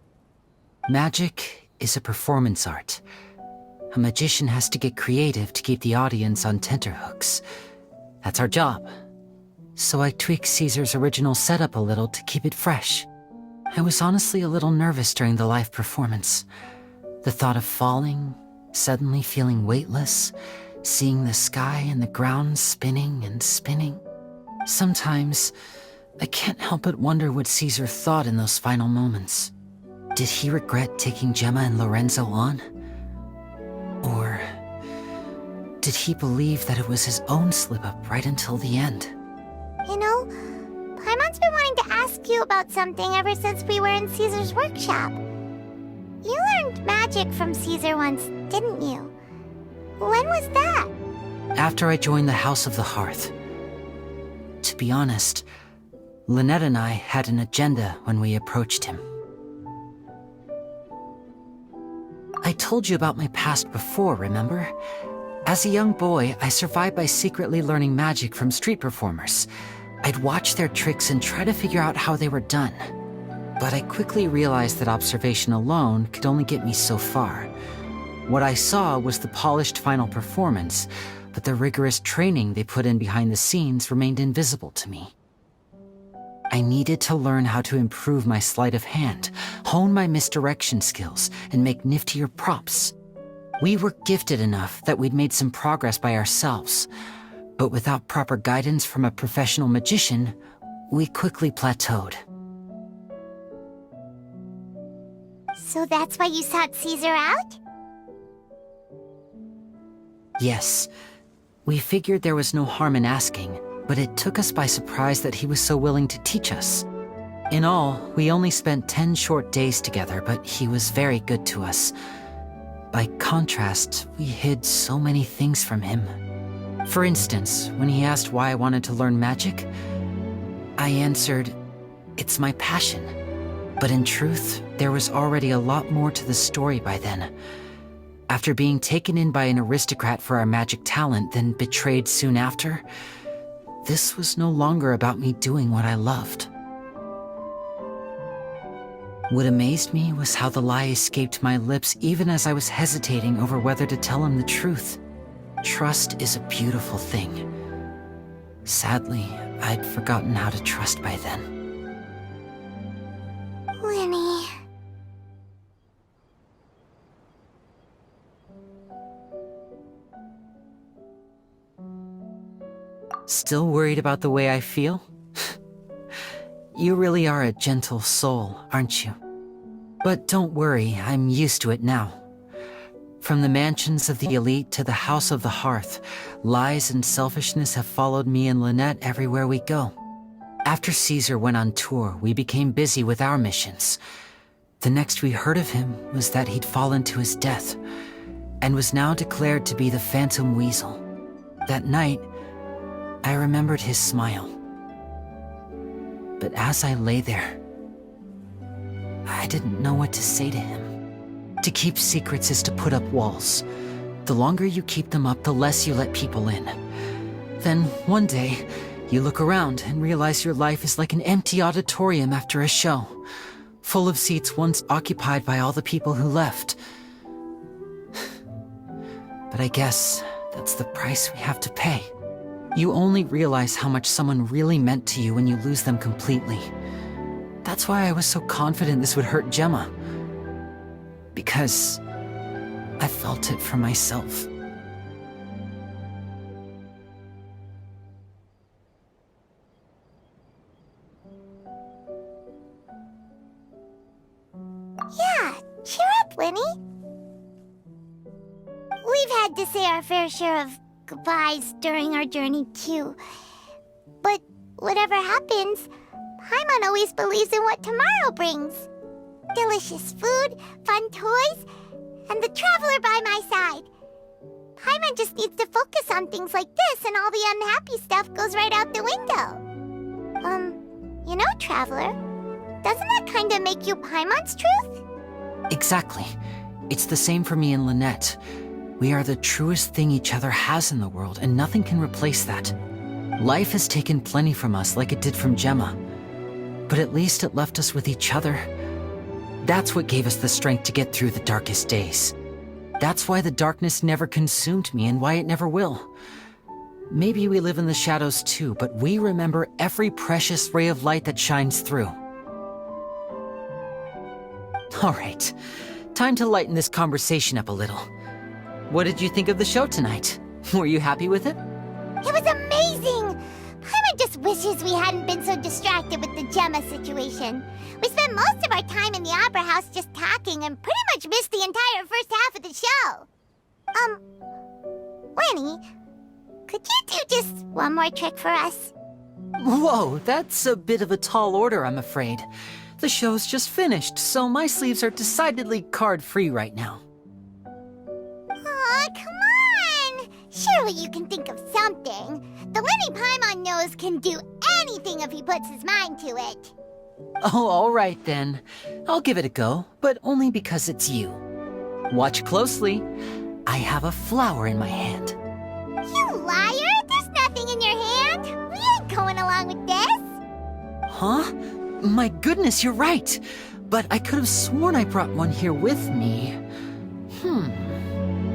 Magic is a performance art. A magician has to get creative to keep the audience on tenterhooks. That's our job. So I tweaked Caesar's original setup a little to keep it fresh. I was honestly a little nervous during the live performance. The thought of falling, suddenly feeling weightless, seeing the sky and the ground spinning and spinning. Sometimes, I can't help but wonder what Caesar thought in those final moments. Did he regret taking Gemma and Lorenzo on? Or did he believe that it was his own slip-up right until the end? You know, Paimon's been wanting to ask you about something ever since we were in Caesar's workshop. You learned magic from Caesar once, didn't you? When was that? After I joined the House of the Hearth. To be honest, Lynette and I had an agenda when we approached him. I told you about my past before, remember? As a young boy, I survived by secretly learning magic from street performers. I'd watch their tricks and try to figure out how they were done. But I quickly realized that observation alone could only get me so far. What I saw was the polished final performance, but the rigorous training they put in behind the scenes remained invisible to me. I needed to learn how to improve my sleight of hand, hone my misdirection skills, and make niftier props. We were gifted enough that we'd made some progress by ourselves, but without proper guidance from a professional magician, we quickly plateaued. So that's why you sought Caesar out? Yes. We figured there was no harm in asking, but it took us by surprise that he was so willing to teach us. In all, we only spent 10 short days together, but he was very good to us. By contrast, we hid so many things from him. For instance, when he asked why I wanted to learn magic, I answered, "It's my passion." But in truth, there was already a lot more to the story by then. After being taken in by an aristocrat for our magic talent, then betrayed soon after, this was no longer about me doing what I loved. What amazed me was how the lie escaped my lips even as I was hesitating over whether to tell him the truth. Trust is a beautiful thing. Sadly, I'd forgotten how to trust by then. Lyney. Still worried about the way I feel? You really are a gentle soul, aren't you? But don't worry, I'm used to it now. From the mansions of the elite to the house of the hearth, lies and selfishness have followed me and Lynette everywhere we go. After Caesar went on tour, we became busy with our missions. The next we heard of him was that he'd fallen to his death, and was now declared to be the Phantom Weasel. That night, I remembered his smile. But as I lay there, I didn't know what to say to him. To keep secrets is to put up walls. The longer you keep them up, the less you let people in. Then, one day, you look around and realize your life is like an empty auditorium after a show, full of seats once occupied by all the people who left. But I guess that's the price we have to pay. You only realize how much someone really meant to you when you lose them completely. That's why I was so confident this would hurt Gemma. Because I felt it for myself. Yeah, cheer up, Lyney. We've had to say our fair share of goodbyes during our journey, too. But whatever happens, Paimon always believes in what tomorrow brings. Delicious food, fun toys, and the Traveler by my side. Paimon just needs to focus on things like this, and all the unhappy stuff goes right out the window. You know, Traveler, doesn't that kind of make you Paimon's truth? Exactly. It's the same for me and Lynette. We are the truest thing each other has in the world, and nothing can replace that. Life has taken plenty from us, like it did from Gemma. But at least it left us with each other. That's what gave us the strength to get through the darkest days. That's why the darkness never consumed me, and why it never will. Maybe we live in the shadows too, but we remember every precious ray of light that shines through. All right, time to lighten this conversation up a little. What did you think of the show tonight? Were you happy with it? It was amazing! Paimon just wishes we hadn't been so distracted with the Gemma situation. We spent most of our time in the Opera House just talking and pretty much missed the entire first half of the show. Lyney, could you do just one more trick for us? Whoa, that's a bit of a tall order, I'm afraid. The show's just finished, so my sleeves are decidedly card-free right now. Aw, come on! Surely you can think of something. The Lyney Paimon knows can do anything if he puts his mind to it. Oh, all right then. I'll give it a go, but only because it's you. Watch closely. I have a flower in my hand. You liar! There's nothing in your hand! We ain't going along with that! Huh? My goodness, you're right. But I could have sworn I brought one here with me.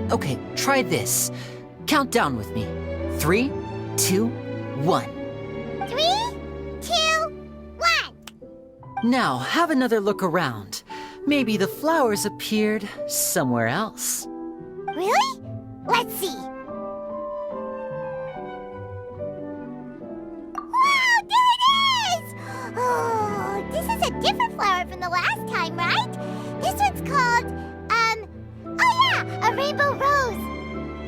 Okay, try this. Count down with me. 3, 2, 1. 3, 2, 1. Now, have another look around. Maybe the flowers appeared somewhere else. Really? Let's see. Wow, there it is! Oh, this is a different flower from the last time, right? This one's called, oh yeah, a rainbow rose.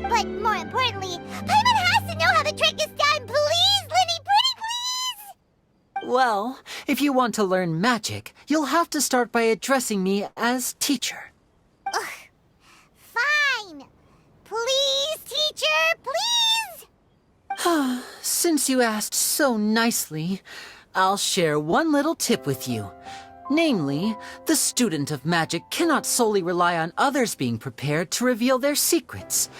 But more importantly, Paimon has to know how the trick is done. Please, Lyney, pretty please! Well, if you want to learn magic, you'll have to start by addressing me as teacher. Ugh. Fine. Please, teacher, please! Since you asked so nicely, I'll share one little tip with you. Namely, the student of magic cannot solely rely on others being prepared to reveal their secrets.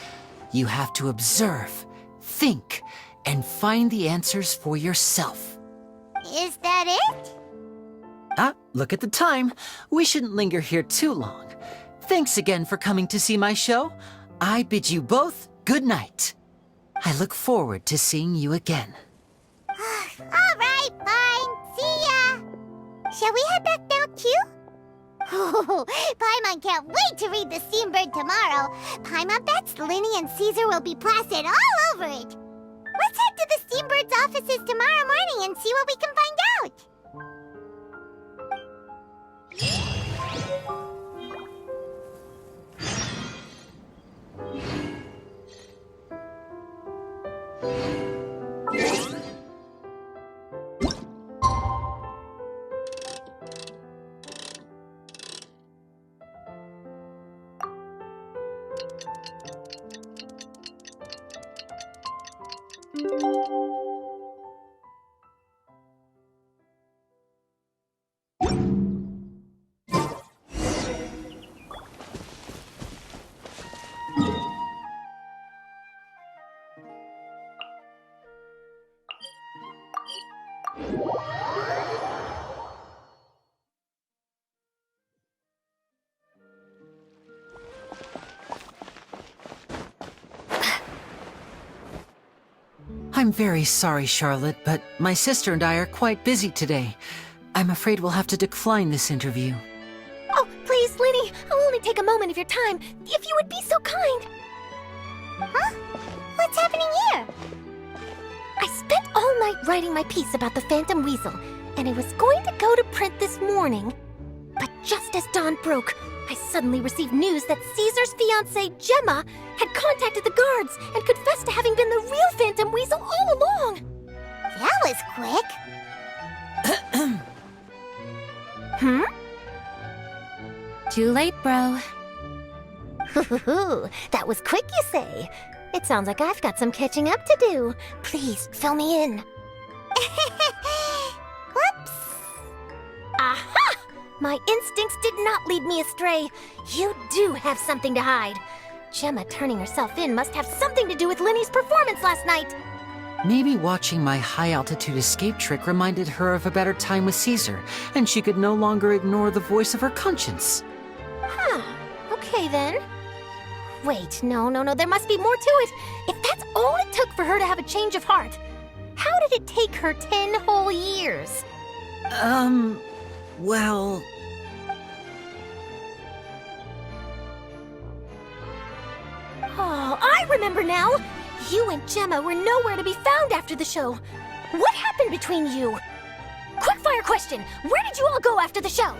You have to observe, think, and find the answers for yourself. Is that it? Look at the time. We shouldn't linger here too long. Thanks again for coming to see my show. I bid you both good night. I look forward to seeing you again. All right, fine. See ya. Shall we head back now, too? Oh, Paimon can't wait to read The Steambird tomorrow. Paimon bets Lyney and Caesar will be plastered all over it. Let's head to the Steambird's offices tomorrow morning and see what we can find out. I'm very sorry, Charlotte, but my sister and I are quite busy today. I'm afraid we'll have to decline this interview. Oh, please, Lyney, I'll only take a moment of your time, if you would be so kind. Huh? What's happening here? I spent all night writing my piece about the Phantom Weasel, and I was going to go to print this morning. But just as dawn broke, I suddenly received news that Caesar's fiancée, Gemma, had contacted the guards and confessed to having been the real Phantom Weasel all along. That was quick. Too late, bro. That was quick, you say? It sounds like I've got some catching up to do. Please, fill me in. Whoops. Aha! My instincts did not lead me astray. You do have something to hide. Gemma turning herself in must have something to do with Lyney's performance last night. Maybe watching my high-altitude escape trick reminded her of a better time with Caesar, and she could no longer ignore the voice of her conscience. Huh. Okay, then. Wait, no, there must be more to it. If that's all it took for her to have a change of heart, how did it take her 10 whole years? Well... Oh, I remember now! You and Gemma were nowhere to be found after the show. What happened between you? Quickfire question! Where did you all go after the show?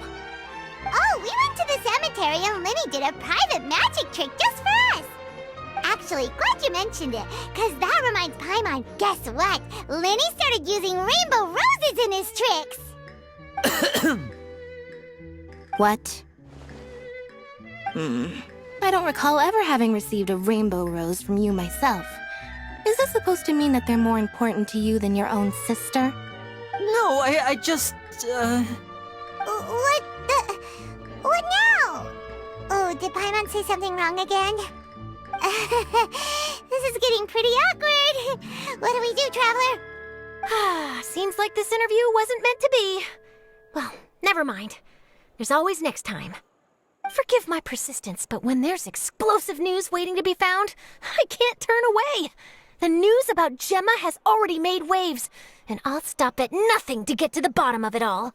Oh, we went to the cemetery and Lyney did a private magic trick just for us. Actually, glad you mentioned it, because that reminds Paimon, guess what? Lyney started using rainbow roses in his tricks. What? I don't recall ever having received a rainbow rose from you myself. Is this supposed to mean that they're more important to you than your own sister? No, I just, What now? Oh, did Paimon say something wrong again? This is getting pretty awkward. What do we do, Traveler? Seems like this interview wasn't meant to be. Well, never mind. There's always next time. Forgive my persistence, but when there's explosive news waiting to be found, I can't turn away. The news about Gemma has already made waves, and I'll stop at nothing to get to the bottom of it all.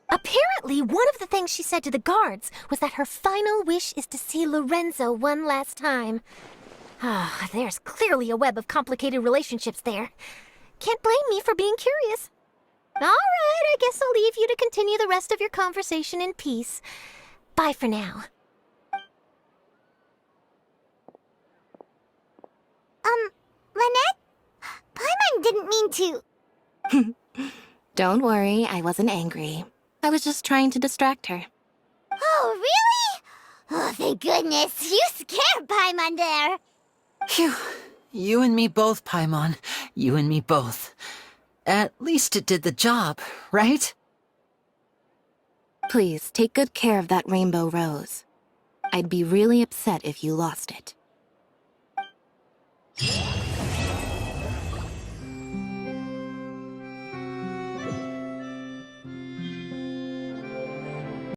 Apparently, one of the things she said to the guards was that her final wish is to see Lorenzo one last time. There's clearly a web of complicated relationships there. Can't blame me for being curious. All right, I guess I'll leave you to continue the rest of your conversation in peace. Bye for now. Lynette? Paimon didn't mean to... Don't worry, I wasn't angry. I was just trying to distract her. Oh, really? Oh, thank goodness. You scared Paimon there. Phew. You and me both, Paimon. You and me both. At least it did the job, right? Please, take good care of that rainbow rose. I'd be really upset if you lost it.